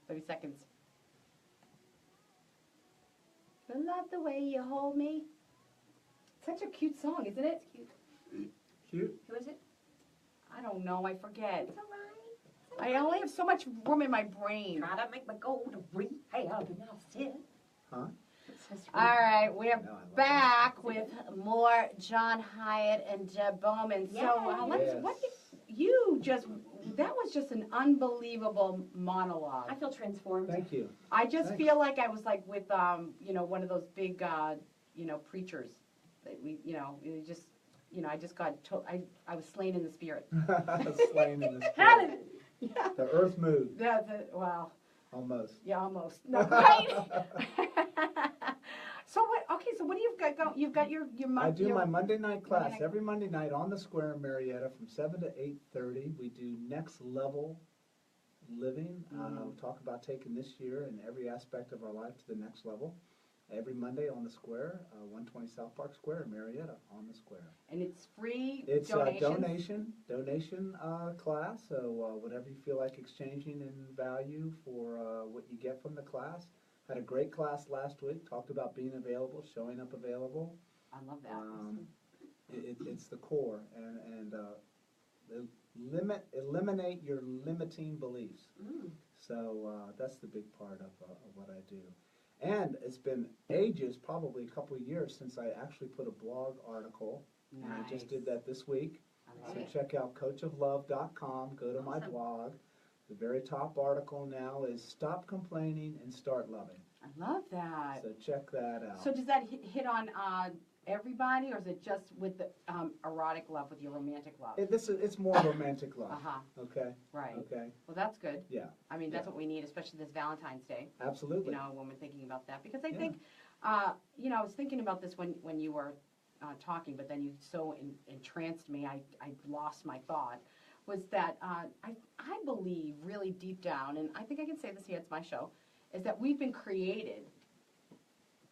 [SPEAKER 1] 30 seconds. I love the way you hold me. Such a cute song, isn't it?
[SPEAKER 3] Cute.
[SPEAKER 2] Who is it?
[SPEAKER 1] I don't know. I forget.
[SPEAKER 2] It's all right.
[SPEAKER 1] I only have so much room in my brain.
[SPEAKER 2] Try to make my gold a ring. Hey, I'll be now sit.
[SPEAKER 3] Huh?
[SPEAKER 1] All right, we're
[SPEAKER 3] No, I love
[SPEAKER 1] back with more John Hyatt and Deb Bowman. So
[SPEAKER 3] Yes.
[SPEAKER 1] that was just an unbelievable monologue.
[SPEAKER 2] I feel transformed.
[SPEAKER 3] Thank you.
[SPEAKER 1] I just
[SPEAKER 3] Thanks.
[SPEAKER 1] feel like I was like with one of those big preachers that I just got I was slain in the spirit.
[SPEAKER 3] Slain in the
[SPEAKER 1] How
[SPEAKER 3] spirit.
[SPEAKER 1] did- yeah.
[SPEAKER 3] The earth moved.
[SPEAKER 1] Wow.
[SPEAKER 3] Almost.
[SPEAKER 1] Yeah, almost. Not quite. So what do you've got going? You've got your
[SPEAKER 3] I do my Monday night class
[SPEAKER 1] Monday night-
[SPEAKER 3] every Monday night on the square in Marietta from 7 to 8:30. We do next level living. We talk about taking this year and every aspect of our life to the next level. Every Monday on the square, 120 South Park Square in Marietta on the square.
[SPEAKER 1] and it's free.
[SPEAKER 3] It's a
[SPEAKER 1] donations.
[SPEAKER 3] donation class. So whatever you feel like exchanging in value for what you get from the class. Had a great class last week. Talked about being available, showing up available.
[SPEAKER 1] I love that.
[SPEAKER 3] It's the core and eliminate your limiting beliefs. So that's the big part of what I do. And it's been ages, probably a couple of years, since I actually put a blog article. And I just did that this week.
[SPEAKER 1] I love
[SPEAKER 3] So
[SPEAKER 1] it.
[SPEAKER 3] check out coachoflove.com. Go to my
[SPEAKER 2] Awesome.
[SPEAKER 3] blog. The very top article now is Stop Complaining and Start Loving.
[SPEAKER 1] I love that.
[SPEAKER 3] So check that out.
[SPEAKER 1] So does that hit on everybody, or is it just with the erotic love, with your romantic love?
[SPEAKER 3] It's more romantic love. Okay.
[SPEAKER 1] Right.
[SPEAKER 3] Okay.
[SPEAKER 1] Well, that's good.
[SPEAKER 3] Yeah.
[SPEAKER 1] I mean, that's what we need, especially this Valentine's Day.
[SPEAKER 3] Absolutely.
[SPEAKER 1] You know, a woman thinking about that, because I think, you know, I was thinking about this when you were talking, but then you so entranced me, I lost my thought. Was that I believe really deep down, and I think I can say this here, it's my show, is that we've been created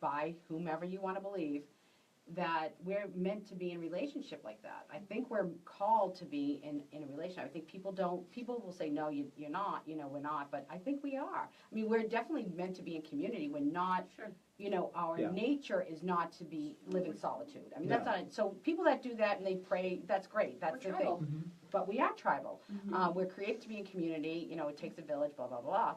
[SPEAKER 1] by whomever you want to believe, that we're meant to be in a relationship like that. I think we're called to be in a relationship. I think people will say, no, you're not, you know, we're not, but I think we are. I mean, we're definitely meant to be in community. We're not, you know, our nature is not to be live in solitude. I mean, that's not, so people that do that and they pray, that's great, that's
[SPEAKER 2] We're
[SPEAKER 1] the
[SPEAKER 2] tribal.
[SPEAKER 1] thing. But we are tribal. We're created to be in community, you know, it takes a village, blah, blah, blah.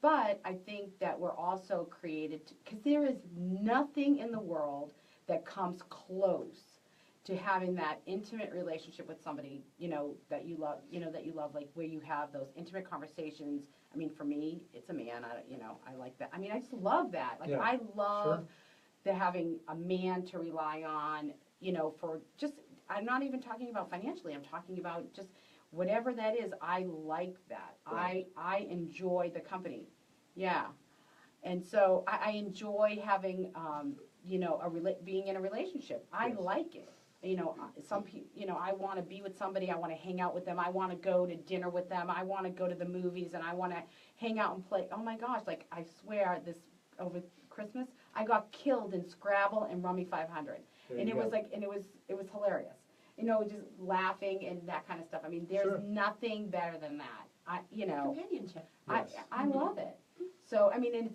[SPEAKER 1] But I think that we're also created, because there is nothing in the world that comes close to having that intimate relationship with somebody, you know, that you love, like where you have those intimate conversations. I mean, for me, it's a man, you know, I like that. I mean, I just love that. Like, I love the having a man to rely on, you know, for just, I'm not even talking about financially, I'm talking about just whatever that is, I like that.
[SPEAKER 3] Right.
[SPEAKER 1] I enjoy the company. Yeah. And so I enjoy having, you know, being in a relationship. I like it. You know, some people, you know, I want to be with somebody. I want to hang out with them. I want to go to dinner with them. I want to go to the movies, and I want to hang out and play. Oh my gosh! Like, I swear, this over Christmas, I got killed in Scrabble and Rummy 500, and it was like, and it was hilarious. You know, just laughing and that kind of stuff. I mean, there's nothing better than that. You know,
[SPEAKER 2] Companionship.
[SPEAKER 1] I love it. So I mean,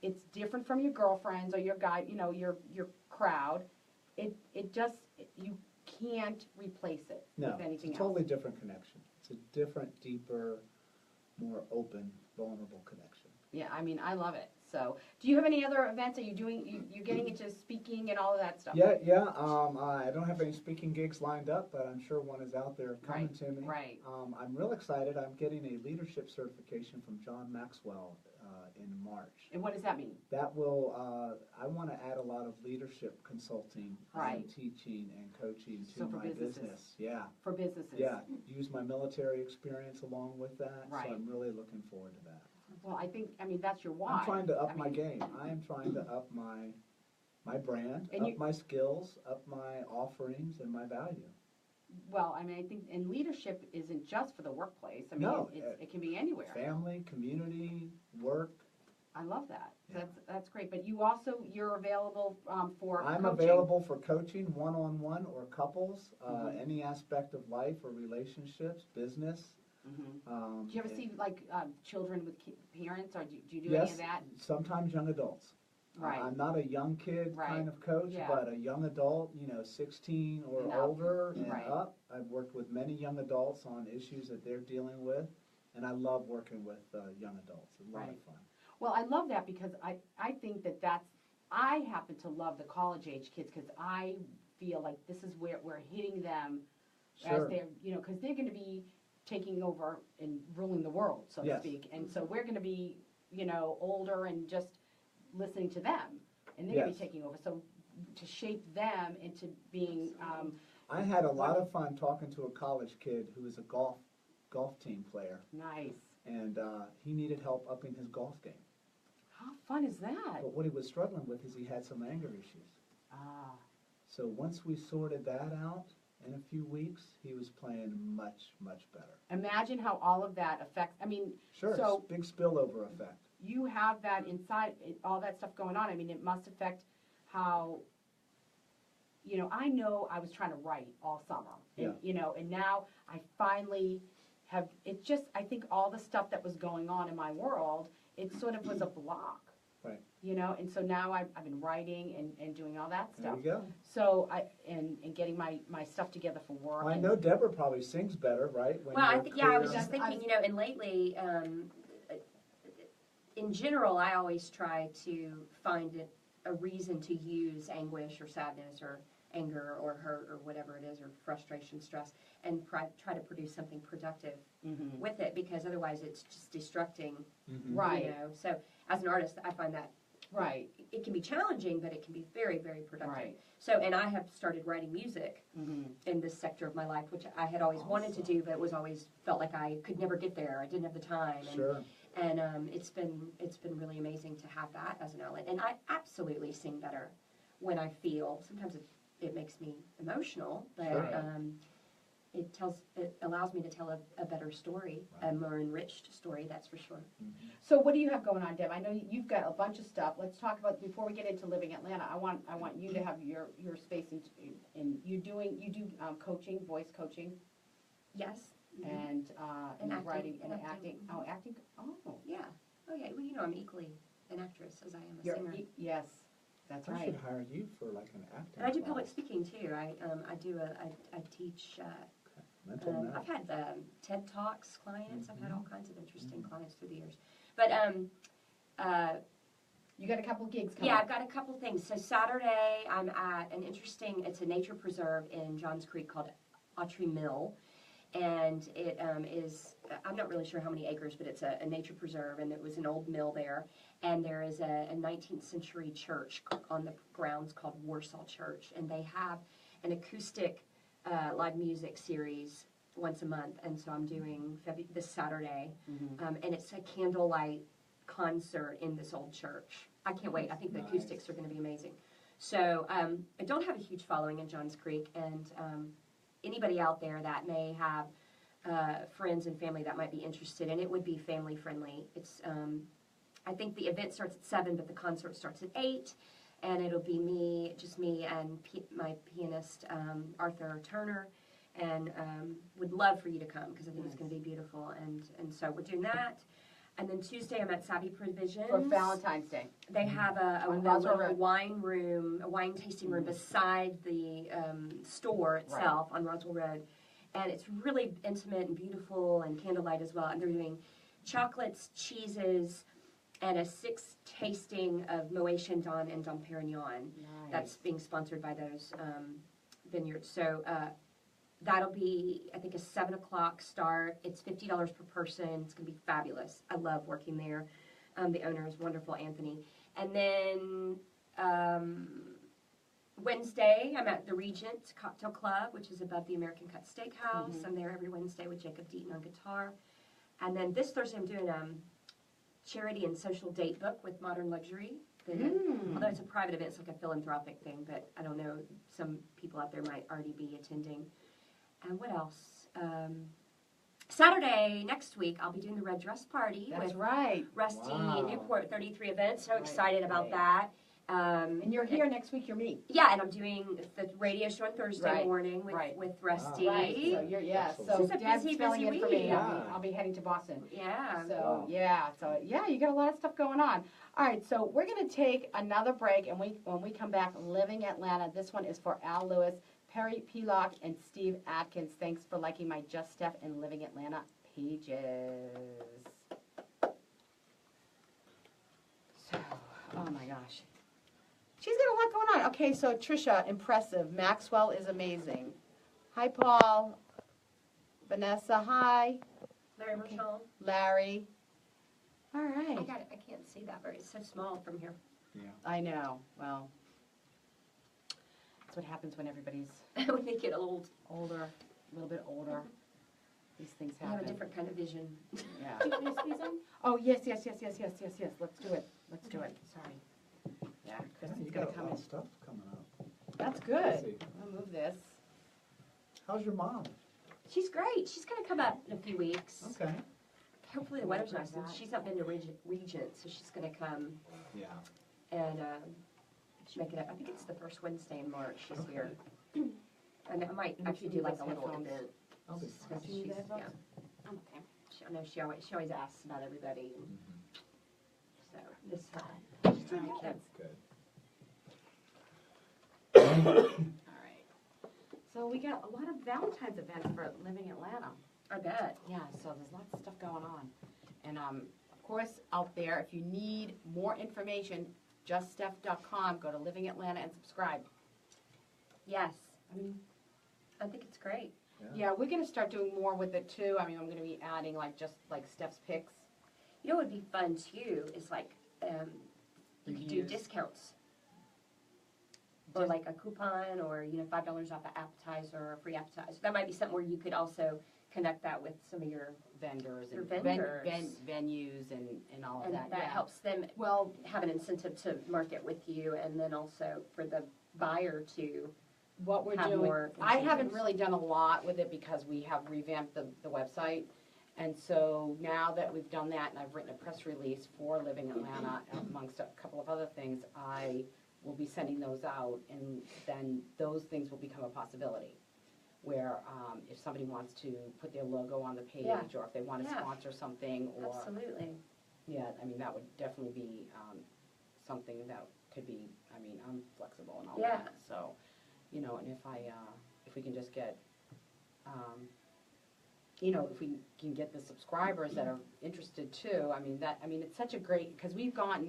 [SPEAKER 1] it's different from your girlfriends or your guy, you know, your crowd. It just, you can't replace it with anything
[SPEAKER 3] it's a
[SPEAKER 1] else.
[SPEAKER 3] totally different connection. It's a different, deeper, more open, vulnerable connection.
[SPEAKER 1] Yeah, I mean, I love it. So, do you have any other events? Are you doing, you're getting into speaking and all of that stuff?
[SPEAKER 3] Yeah. I don't have any speaking gigs lined up, but I'm sure one is out there coming to me.
[SPEAKER 1] Right.
[SPEAKER 3] I'm real excited. I'm getting a leadership certification from John Maxwell in March.
[SPEAKER 1] And what does that mean?
[SPEAKER 3] That will, I want to add a lot of leadership consulting and teaching and coaching to my business. Yeah.
[SPEAKER 1] For businesses.
[SPEAKER 3] Yeah. Use my military experience along with that.
[SPEAKER 1] Right.
[SPEAKER 3] So I'm really looking forward to that.
[SPEAKER 1] Well, I think, I mean, that's your why.
[SPEAKER 3] I'm trying to up my game. I am trying to up my brand,
[SPEAKER 1] and
[SPEAKER 3] up my skills, up my offerings, and my value.
[SPEAKER 1] Well, I mean, I think, and leadership isn't just for the workplace. I mean, it can be anywhere.
[SPEAKER 3] Family, community, work.
[SPEAKER 1] I love that.
[SPEAKER 3] Yeah.
[SPEAKER 1] That's great. But you're available for
[SPEAKER 3] I'm
[SPEAKER 1] coaching.
[SPEAKER 3] available for coaching, one-on-one or couples, any aspect of life or relationships, business.
[SPEAKER 1] Do you ever see like children with parents, or do you do
[SPEAKER 3] Yes,
[SPEAKER 1] any of that?
[SPEAKER 3] sometimes young adults.
[SPEAKER 1] Right.
[SPEAKER 3] I'm not a young kid kind of coach,
[SPEAKER 1] Yeah.
[SPEAKER 3] but a young adult, you know, 16 or
[SPEAKER 1] And
[SPEAKER 3] older
[SPEAKER 1] up.
[SPEAKER 3] and
[SPEAKER 1] Right.
[SPEAKER 3] up. I've worked with many young adults on issues that they're dealing with, and I love working with young adults. It's a lot of fun.
[SPEAKER 1] Well, I love that because I think I happen to love the college age kids because I feel like this is where we're hitting them as they're, you know, because they're going to be taking over and ruling the world, so to speak. And so we're going to be, you know, older and just listening to them, and they're going to be taking over. So to shape them into being.
[SPEAKER 3] I had a lot of fun talking to a college kid who was a golf team player.
[SPEAKER 1] Nice.
[SPEAKER 3] And he needed help upping his golf game.
[SPEAKER 1] How fun is that?
[SPEAKER 3] But what he was struggling with is he had some anger issues. So once we sorted that out, in a few weeks, he was playing much, much better.
[SPEAKER 1] Imagine how all of that affects, I mean,
[SPEAKER 3] Sure,
[SPEAKER 1] so
[SPEAKER 3] big spillover effect.
[SPEAKER 1] you have that inside, all that stuff going on. I mean, it must affect how, you know I was trying to write all summer. And, you know, and now I finally have, it just, I think all the stuff that was going on in my world, it sort of was a block.
[SPEAKER 3] Right.
[SPEAKER 1] You know, and so now I've been writing and doing all that stuff.
[SPEAKER 3] There you go.
[SPEAKER 1] So and getting my stuff together for work.
[SPEAKER 3] Well, I know Deborah probably sings better, right? When
[SPEAKER 2] well, I was just thinking, you know, and lately, in general, I always try to find a reason to use anguish or sadness or anger or hurt or whatever it is, or frustration, stress, and try to produce something productive with it, because otherwise it's just destructing.
[SPEAKER 1] Right.
[SPEAKER 2] You know, so as an artist, I find that
[SPEAKER 1] Right.
[SPEAKER 2] It can be challenging, but it can be very, very productive.
[SPEAKER 1] Right.
[SPEAKER 2] So, and I have started writing music in this sector of my life, which I had always wanted to do, but was always felt like I could never get there. I didn't have the time. And,
[SPEAKER 3] Sure.
[SPEAKER 2] And it's been really amazing to have that as an outlet. And I absolutely sing better when I feel. Sometimes it makes me emotional, but
[SPEAKER 3] Sure.
[SPEAKER 2] it allows me to tell a better story,
[SPEAKER 3] Right.
[SPEAKER 2] a more enriched story. That's for sure.
[SPEAKER 1] So what do you have going on, Deb? I know you've got a bunch of stuff. Let's talk about, before we get into Living Atlanta, I want you to have your space in you do coaching, voice coaching,
[SPEAKER 2] Yes.
[SPEAKER 1] and
[SPEAKER 2] acting.
[SPEAKER 1] writing and
[SPEAKER 2] And
[SPEAKER 1] acting.
[SPEAKER 2] acting.
[SPEAKER 1] Oh, acting. Oh,
[SPEAKER 2] Yeah. Oh yeah. Well, you know, I'm equally an actress as I am a
[SPEAKER 1] you're,
[SPEAKER 2] singer.
[SPEAKER 1] yes, that's
[SPEAKER 3] I
[SPEAKER 1] right.
[SPEAKER 3] should hire you for like an acting
[SPEAKER 2] And I do
[SPEAKER 3] class.
[SPEAKER 2] public speaking too. I teach.
[SPEAKER 3] Mental math.
[SPEAKER 2] I've had TED Talks clients. I've had
[SPEAKER 3] Mm-hmm.
[SPEAKER 2] all kinds of interesting clients through the years. But
[SPEAKER 1] You got a couple gigs coming
[SPEAKER 2] yeah,
[SPEAKER 1] up.
[SPEAKER 2] I've got a couple things. So Saturday, I'm at it's a nature preserve in Johns Creek called Autry Mill. And it is, I'm not really sure how many acres, but it's a nature preserve, and it was an old mill there. And there is a 19th century church on the grounds called Warsaw Church. And they have an acoustic live music series once a month. And so I'm doing this Saturday. And it's a candlelight concert in this old church. I can't wait. I think the acoustics are going to be amazing. So I don't have a huge following in Johns Creek, and anybody out there that may have friends and family that might be interested, and it would be family friendly. It's I think the event starts at 7, but the concert starts at 8, and it'll be just me and my pianist Arthur Turner, and would love for you to come because I think it's going to be beautiful, and so we're doing that. And then Tuesday, I'm at Savvy Provisions.
[SPEAKER 1] For Valentine's Day.
[SPEAKER 2] They have a
[SPEAKER 1] On Roswell
[SPEAKER 2] little
[SPEAKER 1] Road.
[SPEAKER 2] wine room, a wine tasting room beside the store itself on Roswell Road. And it's really intimate and beautiful and candlelight as well. And they're doing chocolates, cheeses, and a 6 tasting of Moet Chandon and Dom Perignon.
[SPEAKER 1] Nice.
[SPEAKER 2] That's being sponsored by those vineyards. So that'll be, I think, a 7 o'clock start. It's $50 per person. It's going to be fabulous. I love working there. The owner is wonderful, Anthony. And then Wednesday, I'm at the Regent Cocktail Club, which is above the American Cut Steakhouse. I'm there every Wednesday with Jacob Deaton on guitar. And then this Thursday, I'm doing charity and social date book with Modern Luxury. Although it's a private event, it's like a philanthropic thing, but I don't know, some people out there might already be attending. And what else? Saturday next week, I'll be doing the Red Dress Party
[SPEAKER 1] That's
[SPEAKER 2] with
[SPEAKER 1] right.
[SPEAKER 2] Rusty
[SPEAKER 3] Wow.
[SPEAKER 2] Newport 33 events. So
[SPEAKER 1] Right,
[SPEAKER 2] excited about
[SPEAKER 1] right.
[SPEAKER 2] that.
[SPEAKER 1] And you're here next week, you're me.
[SPEAKER 2] Yeah, and I'm doing the radio show on Thursday
[SPEAKER 1] Right,
[SPEAKER 2] morning
[SPEAKER 1] right.
[SPEAKER 2] with Rusty.
[SPEAKER 1] Right, so you're,
[SPEAKER 3] Excellent.
[SPEAKER 1] so
[SPEAKER 2] It's a
[SPEAKER 1] Deb's
[SPEAKER 2] busy,
[SPEAKER 1] filling
[SPEAKER 2] busy
[SPEAKER 1] in for me.
[SPEAKER 2] week.
[SPEAKER 3] Yeah.
[SPEAKER 1] I'll be heading to Boston.
[SPEAKER 2] Yeah.
[SPEAKER 1] So,
[SPEAKER 3] Wow.
[SPEAKER 1] you got a lot of stuff going on. All right, so we're going to take another break, and when we come back, Living Atlanta, this one is for Al Lewis, Perry Pelock, and Steve Atkins. Thanks for liking my Just Steph and Living Atlanta pages. So, oh my gosh. She's got a lot going on. Okay, so Trisha, impressive. Maxwell is amazing. Hi, Paul. Vanessa, hi.
[SPEAKER 2] Larry Marshall.
[SPEAKER 1] Larry. All right.
[SPEAKER 2] I can't see that very. It's so small from here.
[SPEAKER 3] Yeah.
[SPEAKER 1] I know. Well, that's what happens when everybody's
[SPEAKER 2] when they get old,
[SPEAKER 1] older, a little bit older. These things
[SPEAKER 2] they have a
[SPEAKER 1] happen.
[SPEAKER 2] different kind of vision.
[SPEAKER 1] Yeah.
[SPEAKER 2] Do you want me to squeeze in?
[SPEAKER 1] Oh, yes. Let's do it. Sorry. Yeah,
[SPEAKER 3] Yeah,
[SPEAKER 1] Kristen's
[SPEAKER 3] you
[SPEAKER 1] going
[SPEAKER 3] got
[SPEAKER 1] to
[SPEAKER 3] a
[SPEAKER 1] come
[SPEAKER 3] lot
[SPEAKER 1] in.
[SPEAKER 3] of stuff coming up.
[SPEAKER 1] That's good.
[SPEAKER 3] Busy.
[SPEAKER 1] I'll move this.
[SPEAKER 3] How's your mom?
[SPEAKER 2] She's great. She's going to come up in a few weeks.
[SPEAKER 3] Okay.
[SPEAKER 2] Hopefully the weather's nice. And she's not been to Regent, so she's going to come
[SPEAKER 3] Yeah.
[SPEAKER 2] and make it up. I think it's the first Wednesday in March she's
[SPEAKER 3] Okay.
[SPEAKER 2] here. And I might
[SPEAKER 1] And
[SPEAKER 2] actually
[SPEAKER 1] you
[SPEAKER 2] do
[SPEAKER 1] need
[SPEAKER 2] like
[SPEAKER 1] those
[SPEAKER 2] a little
[SPEAKER 1] headphones.
[SPEAKER 2] event.
[SPEAKER 3] I'll be
[SPEAKER 2] Just
[SPEAKER 3] fine.
[SPEAKER 2] 'cause
[SPEAKER 1] Do you need
[SPEAKER 2] she's,
[SPEAKER 1] the headphones?
[SPEAKER 2] yeah.
[SPEAKER 1] I'm okay.
[SPEAKER 2] I know she always asks about everybody. So this
[SPEAKER 1] All right, kids.
[SPEAKER 3] Good.
[SPEAKER 1] All right. So we got a lot of Valentine's events for Living Atlanta.
[SPEAKER 2] I bet.
[SPEAKER 1] Yeah, so there's lots of stuff going on. And of course, out there, if you need more information, juststeph.com, go to Living Atlanta and subscribe.
[SPEAKER 2] Yes. I think it's great.
[SPEAKER 1] Yeah, we're going to start doing more with it too. I'm going to be adding just like Steph's picks.
[SPEAKER 2] You know what would be fun too is like you could do
[SPEAKER 1] Reviews.
[SPEAKER 2] discounts. Or like a coupon, or $5 off an appetizer or a free appetizer. That might be something where you could also connect that with some of your
[SPEAKER 1] vendors
[SPEAKER 2] Your
[SPEAKER 1] and
[SPEAKER 2] vendors.
[SPEAKER 1] venues and all of
[SPEAKER 2] and
[SPEAKER 1] that.
[SPEAKER 2] that
[SPEAKER 1] yeah.
[SPEAKER 2] helps them
[SPEAKER 1] Well,
[SPEAKER 2] have an incentive to market with you, and then also for the buyer to
[SPEAKER 1] what we're
[SPEAKER 2] have
[SPEAKER 1] doing,
[SPEAKER 2] more
[SPEAKER 1] I haven't
[SPEAKER 2] incentives.
[SPEAKER 1] really done a lot with it because we have revamped the website. And so now that we've done that and I've written a press release for Living Atlanta, amongst a couple of other things, I will be sending those out, and then those things will become a possibility. Where if somebody wants to put their logo on the page,
[SPEAKER 2] Yeah.
[SPEAKER 1] or if they want to
[SPEAKER 2] Yeah.
[SPEAKER 1] sponsor something, or
[SPEAKER 2] absolutely.
[SPEAKER 1] yeah, I mean, that would definitely be something that could be, I mean, I'm flexible and all
[SPEAKER 2] Yeah.
[SPEAKER 1] that, so, and if we can just get, if we can get the subscribers that are interested too, it's such a great, because we've got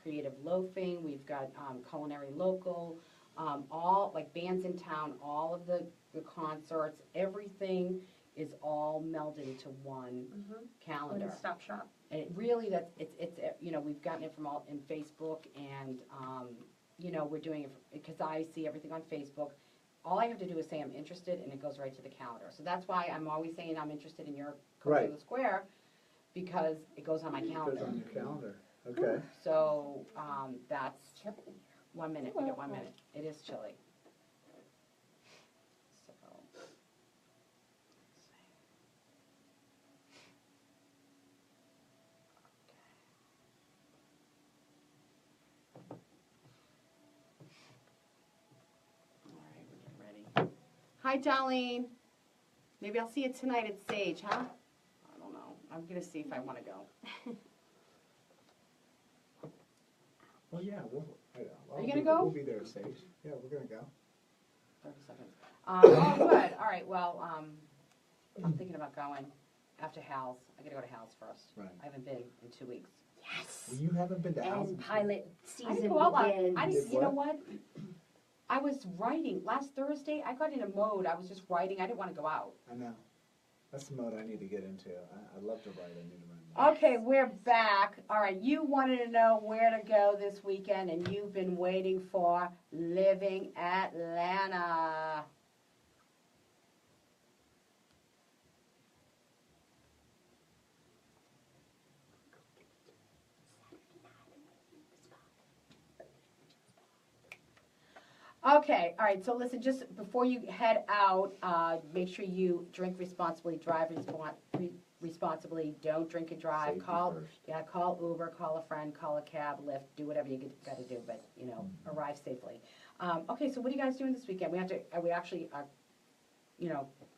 [SPEAKER 1] creative loafing, we've got culinary local, all, like bands in town, all of the concerts, everything is all melded into one calendar.
[SPEAKER 2] One stop shop.
[SPEAKER 1] And it really, we've gotten it from all in Facebook, and, we're doing it because I see everything on Facebook. All I have to do is say I'm interested, and it goes right to the calendar. So that's why I'm always saying I'm interested in your Coach
[SPEAKER 3] Right.
[SPEAKER 1] of the Square, because it goes on my
[SPEAKER 3] Goes
[SPEAKER 1] calendar.
[SPEAKER 3] on your calendar. Okay.
[SPEAKER 1] So that's 1 minute. We get 1 minute. It is chilly. So. All right, we're getting ready. Hi, Darlene. Maybe I'll see you tonight at Sage, huh? I don't know. I'm gonna see if I want to go.
[SPEAKER 3] Well, yeah,
[SPEAKER 1] Are you gonna go?
[SPEAKER 3] We'll be there, Sage. Yeah, we're gonna go.
[SPEAKER 1] 30 seconds. Oh, good. All right. Well, I'm thinking about going after Hal's. I gotta go to Hal's first.
[SPEAKER 3] Right.
[SPEAKER 1] I haven't been in 2 weeks.
[SPEAKER 2] Yes.
[SPEAKER 3] Well, you haven't been to Al's.
[SPEAKER 2] And pilot
[SPEAKER 1] I
[SPEAKER 2] season
[SPEAKER 1] didn't go out.
[SPEAKER 2] begins.
[SPEAKER 1] I
[SPEAKER 3] Did
[SPEAKER 1] didn't, you know
[SPEAKER 3] what?
[SPEAKER 1] what? I was writing last Thursday. I got in a mode. I was just writing. I didn't want to go out.
[SPEAKER 3] I know. That's the mode I need to get into. I love to write. I need to write more.
[SPEAKER 1] Okay, we're back. All right, you wanted to know where to go this weekend, and you've been waiting for Living Atlanta. Okay, all right, so listen, just before you head out, make sure you drink responsibly, drive responsibly, don't drink and drive.
[SPEAKER 3] Safety
[SPEAKER 1] Call
[SPEAKER 3] first.
[SPEAKER 1] call Uber, call a friend, call a cab, Lyft, do whatever you got to do, but, arrive safely. Okay, so what are you guys doing this weekend? We actually are,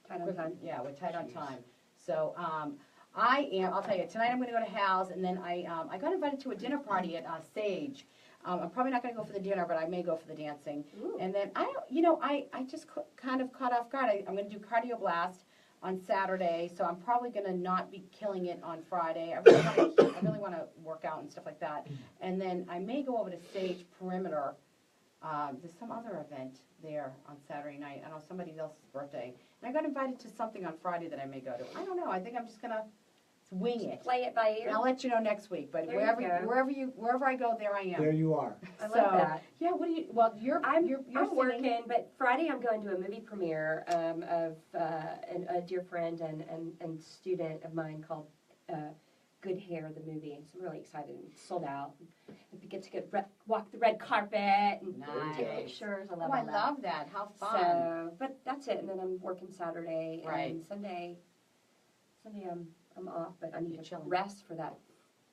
[SPEAKER 2] Tight on time.
[SPEAKER 1] yeah, we're tight on time. So, I'll tell you, tonight I'm gonna go to Hal's, and then I got invited to a dinner party at Sage. I'm probably not gonna go for the dinner, but I may go for the dancing.
[SPEAKER 2] Ooh.
[SPEAKER 1] And then I just kind of caught off guard. I'm going to do Cardio Blast on Saturday, so I'm probably going to not be killing it on Friday. I really want to work out and stuff like that. And then I may go over to Sage Perimeter. There's some other event there on Saturday night. I don't know, somebody else's birthday. And I got invited to something on Friday that I may go to. I don't know. I think I'm just going to wing it.
[SPEAKER 2] Play it by ear.
[SPEAKER 1] And I'll let you know next week. But
[SPEAKER 2] There you
[SPEAKER 1] wherever I go, there I am.
[SPEAKER 3] There you are.
[SPEAKER 2] I love
[SPEAKER 1] So,
[SPEAKER 2] that.
[SPEAKER 1] yeah, what do you? Well, you're
[SPEAKER 2] I'm
[SPEAKER 1] singing.
[SPEAKER 2] working, but Friday I'm going to a movie premiere of a dear friend and student of mine called Good Hair, the movie. And so I'm really excited. It's sold out. We get to walk the red carpet and take
[SPEAKER 1] Nice.
[SPEAKER 2] pictures. I
[SPEAKER 1] Oh,
[SPEAKER 2] love
[SPEAKER 1] I
[SPEAKER 2] all that.
[SPEAKER 1] love that. How fun.
[SPEAKER 2] So, but that's it. And then I'm working Saturday
[SPEAKER 1] Right.
[SPEAKER 2] and Sunday I'm off, but I need
[SPEAKER 1] You're
[SPEAKER 2] to
[SPEAKER 1] chilling.
[SPEAKER 2] rest for that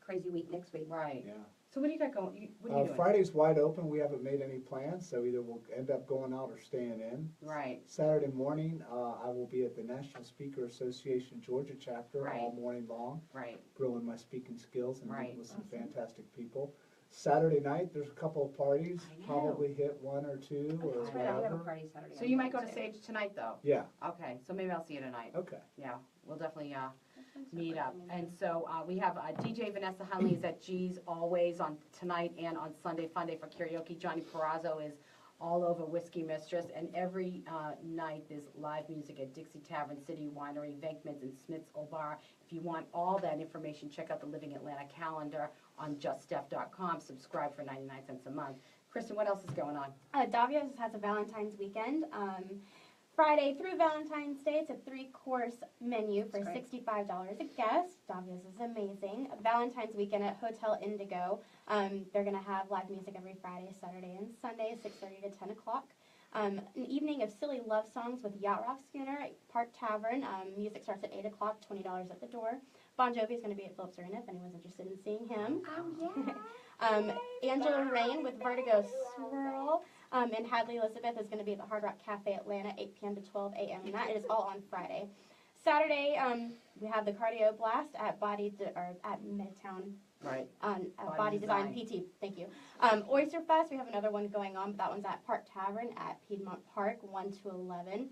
[SPEAKER 2] crazy week next week.
[SPEAKER 1] Right.
[SPEAKER 3] Yeah.
[SPEAKER 1] So what do you got going? What are you doing?
[SPEAKER 3] Friday's wide open. We haven't made any plans, so either we'll end up going out or staying in.
[SPEAKER 1] Right.
[SPEAKER 3] Saturday morning, I will be at the National Speaker Association Georgia chapter
[SPEAKER 1] Right.
[SPEAKER 3] all morning long,
[SPEAKER 1] Right.
[SPEAKER 3] growing my speaking skills and
[SPEAKER 1] Right.
[SPEAKER 3] meeting with some fantastic people. Saturday night, there's a couple of parties.
[SPEAKER 1] I know.
[SPEAKER 3] Probably hit one or two or
[SPEAKER 2] That's right. I have a
[SPEAKER 3] whatever.
[SPEAKER 2] party Saturday.
[SPEAKER 1] So you might go to Sage tonight, though.
[SPEAKER 3] Yeah.
[SPEAKER 1] Okay. So maybe I'll see you tonight.
[SPEAKER 3] Okay.
[SPEAKER 1] Yeah. We'll definitely meet up. And so we have DJ Vanessa Hunley is at G's always on tonight and on Sunday, Fun Day for Karaoke. Johnny Perazzo is all over Whiskey Mistress. And every night there's live music at Dixie Tavern, City Winery, Venkman's, and Smith's Old Bar. If you want all that information, check out the Living Atlanta calendar on juststeph.com. Subscribe for 99 cents a month. Kristen, what else is going on?
[SPEAKER 4] Davia's has a Valentine's weekend. Friday through Valentine's Day, it's a 3-course menu for $65 a guest. Davia's is amazing. Valentine's weekend at Hotel Indigo. They're going to have live music every Friday, Saturday, and Sunday, 6:30 to 10 o'clock. An evening of silly love songs with Yacht Rock Schooner at Park Tavern. Music starts at 8 o'clock, $20 at the door. Bon Jovi is going to be at Phillips Arena if anyone's interested in seeing him.
[SPEAKER 2] Oh, yeah.
[SPEAKER 4] Angela Rain with Vertigo Swirl. And Hadley Elizabeth is going to be at the Hard Rock Cafe Atlanta, 8 p.m. to 12 a.m. And that is all on Friday. Saturday, we have the Cardio Blast at at Midtown.
[SPEAKER 1] Right.
[SPEAKER 4] On Body Design PT. Thank you. Oyster Fest, we have another one going on, but that one's at Park Tavern at Piedmont Park, 1 to 11.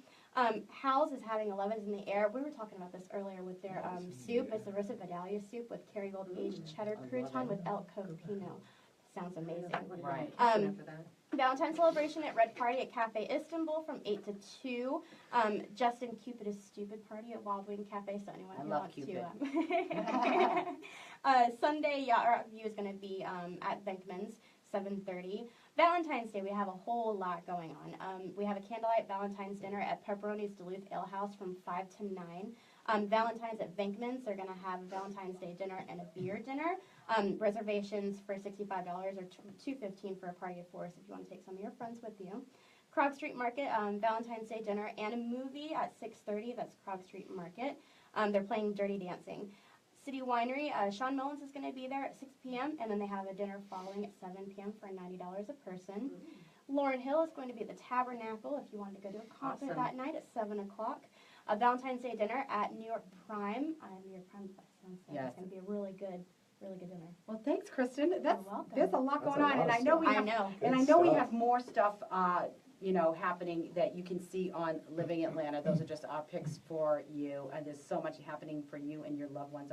[SPEAKER 4] Hal's is having 11s in the air. We were talking about this earlier with their soup. It's the russet Vidalia soup with Kerrygold aged cheddar crouton with El Copino. Sounds amazing.
[SPEAKER 1] Right.
[SPEAKER 4] Valentine's celebration at Red Party at Cafe Istanbul from 8 to 2. Justin Cupid is Stupid Party at Wild Wing Cafe, so anyone who wants
[SPEAKER 1] Cupid.
[SPEAKER 4] to. Sunday, Yacht Rock View is going to be at Venkman's, 7:30. Valentine's Day, we have a whole lot going on. We have a candlelight Valentine's dinner at Pepperoni's Duluth Ale House from 5 to 9. Valentine's at Venkman's, they're going to have a Valentine's Day dinner and a beer dinner. Reservations for $65 or $2.15 for a party of 4, so if you want to take some of your friends with you. Krog Street Market, Valentine's Day dinner and a movie at 6:30. That's Krog Street Market. They're playing Dirty Dancing. City Winery, Sean Mullins is going to be there at 6 p.m., and then they have a dinner following at 7 p.m. for $90 a person. Lauren Hill is going to be at the Tabernacle if you wanted to go to a concert that night at 7 o'clock. A Valentine's Day dinner at New York Prime. New York Prime, that sounds like it's going to be a really good dinner.
[SPEAKER 1] Well, thanks, Kristen.
[SPEAKER 4] You're welcome.
[SPEAKER 1] There's a lot going
[SPEAKER 3] That's a
[SPEAKER 1] on,
[SPEAKER 3] lot
[SPEAKER 1] and
[SPEAKER 3] of
[SPEAKER 1] I know
[SPEAKER 3] stuff.
[SPEAKER 1] we have more stuff, happening that you can see on Living Atlanta. Those are just our picks for you, and there's so much happening for you and your loved ones.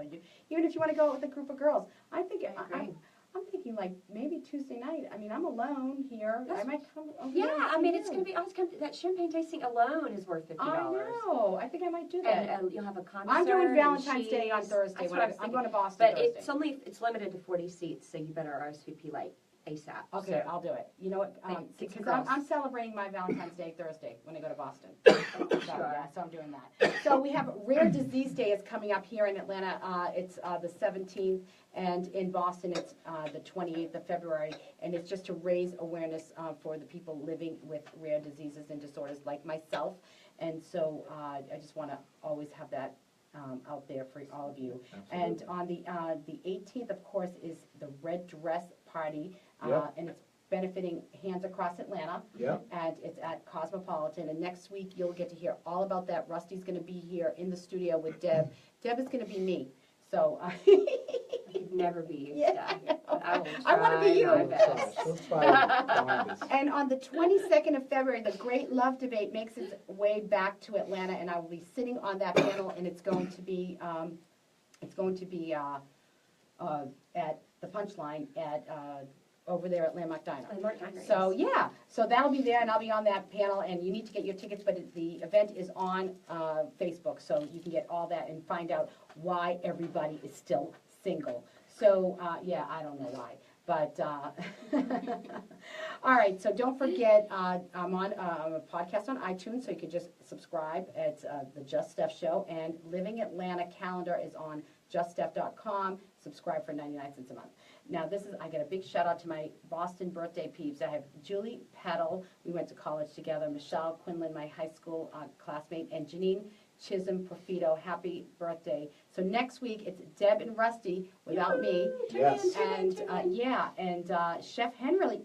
[SPEAKER 1] Even if you want to go with a group of girls, I'm thinking like maybe Tuesday night. I mean, I'm alone here. I might come.
[SPEAKER 2] It's going to be awesome. That champagne tasting alone is worth $50.
[SPEAKER 1] I know. I think I might do that.
[SPEAKER 2] And you'll have a concert.
[SPEAKER 1] I'm doing Valentine's Day on Thursday.
[SPEAKER 2] That's what I was
[SPEAKER 1] I'm
[SPEAKER 2] thinking.
[SPEAKER 1] going to Boston
[SPEAKER 2] But
[SPEAKER 1] Thursday.
[SPEAKER 2] it's limited to 40 seats, so you better RSVP like ASAP.
[SPEAKER 1] Okay,
[SPEAKER 2] So.
[SPEAKER 1] I'll do it. You know what?
[SPEAKER 2] Thanks,
[SPEAKER 1] Because
[SPEAKER 2] girls.
[SPEAKER 1] I'm celebrating my Valentine's Day Thursday when I go to Boston. So I'm doing that. So we have Rare Disease Day is coming up here in Atlanta. It's the 17th, and in Boston it's the 28th of February. And it's just to raise awareness for the people living with rare diseases and disorders like myself. And so I just want to always have that out there for all of you.
[SPEAKER 3] Absolutely.
[SPEAKER 1] And on the 18th, of course, is the Red Dress Party,
[SPEAKER 3] Yep.
[SPEAKER 1] and it's benefiting Hands Across Atlanta,
[SPEAKER 3] Yep.
[SPEAKER 1] and it's at Cosmopolitan. And next week, you'll get to hear all about that. Rusty's going to be here in the studio with Deb. Deb is going to be me. So
[SPEAKER 2] I could never be you,
[SPEAKER 1] Yeah.
[SPEAKER 2] Steph. But I will try
[SPEAKER 1] I wanna be you.
[SPEAKER 2] my best.
[SPEAKER 3] She'll try her darndest.
[SPEAKER 1] And on the 22nd of February, the Great Love Debate makes its way back to Atlanta, and I will be sitting on that panel, and it's going to be at the Punchline at over there at Landmark Diner. So that'll be there, and I'll be on that panel, and you need to get your tickets, but the event is on Facebook, so you can get all that and find out why everybody is still single. So, I don't know why. But, all right, so don't forget, I'm on a podcast on iTunes, so you can just subscribe. It's the Just Steph Show, and Living Atlanta calendar is on juststeph.com. Subscribe for 99 cents a month. Now, I get a big shout out to my Boston birthday peeps. I have Julie Petal, we went to college together, Michelle Quinlan, my high school classmate, and Janine Chisholm Profito. Happy birthday. So next week, it's Deb and Rusty without me.
[SPEAKER 3] Yes.
[SPEAKER 1] And Chef Henry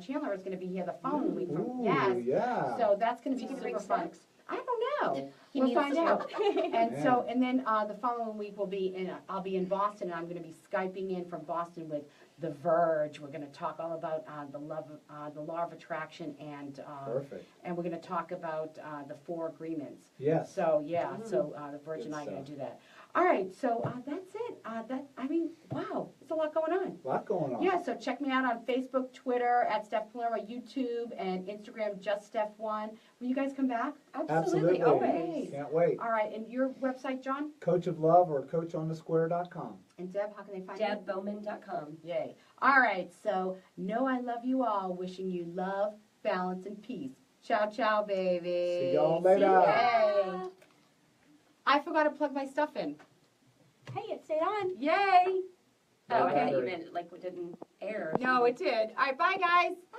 [SPEAKER 1] Chandler is going to be here the following week.
[SPEAKER 3] Ooh,
[SPEAKER 1] Yes.
[SPEAKER 3] yeah.
[SPEAKER 1] So that's going to be
[SPEAKER 2] Is he gonna
[SPEAKER 1] super
[SPEAKER 2] bring
[SPEAKER 1] fun.
[SPEAKER 2] snacks?
[SPEAKER 1] I don't know.
[SPEAKER 4] He
[SPEAKER 1] We'll
[SPEAKER 4] needs
[SPEAKER 1] find
[SPEAKER 4] to.
[SPEAKER 1] out. And
[SPEAKER 3] Yeah.
[SPEAKER 1] so, and then the following week will be I'll be in Boston, and I'm going to be Skyping in from Boston with The Verge. We're going to talk all about the law of attraction, and
[SPEAKER 3] Perfect.
[SPEAKER 1] and we're going to talk about the 4 agreements.
[SPEAKER 3] Yes.
[SPEAKER 1] So yeah, so the Verge
[SPEAKER 3] Good
[SPEAKER 1] and I are going
[SPEAKER 3] stuff.
[SPEAKER 1] to do that. All right, so that's it. Wow, there's a lot going on.
[SPEAKER 3] A lot going on.
[SPEAKER 1] Yeah, so check me out on Facebook, Twitter at Steph Palermo, YouTube, and Instagram, Just Steph 1. Will you guys come back?
[SPEAKER 2] Absolutely, always.
[SPEAKER 3] Can't wait.
[SPEAKER 1] All right, and your website, John?
[SPEAKER 3] Coach of Love or CoachOnTheSquare.com.
[SPEAKER 1] And Deb, how can they find you?
[SPEAKER 2] DebBowman.com.
[SPEAKER 1] Yay. All right, so know I love you all. Wishing you love, balance, and peace. Ciao, ciao, baby.
[SPEAKER 3] See y'all later.
[SPEAKER 1] Yay. I forgot to plug my stuff in.
[SPEAKER 4] Hey, it stayed on.
[SPEAKER 1] Yay.
[SPEAKER 2] Oh, I thought
[SPEAKER 3] Battery.
[SPEAKER 2] you meant like it didn't air.
[SPEAKER 1] No, it did. All right, bye, guys.
[SPEAKER 4] Bye.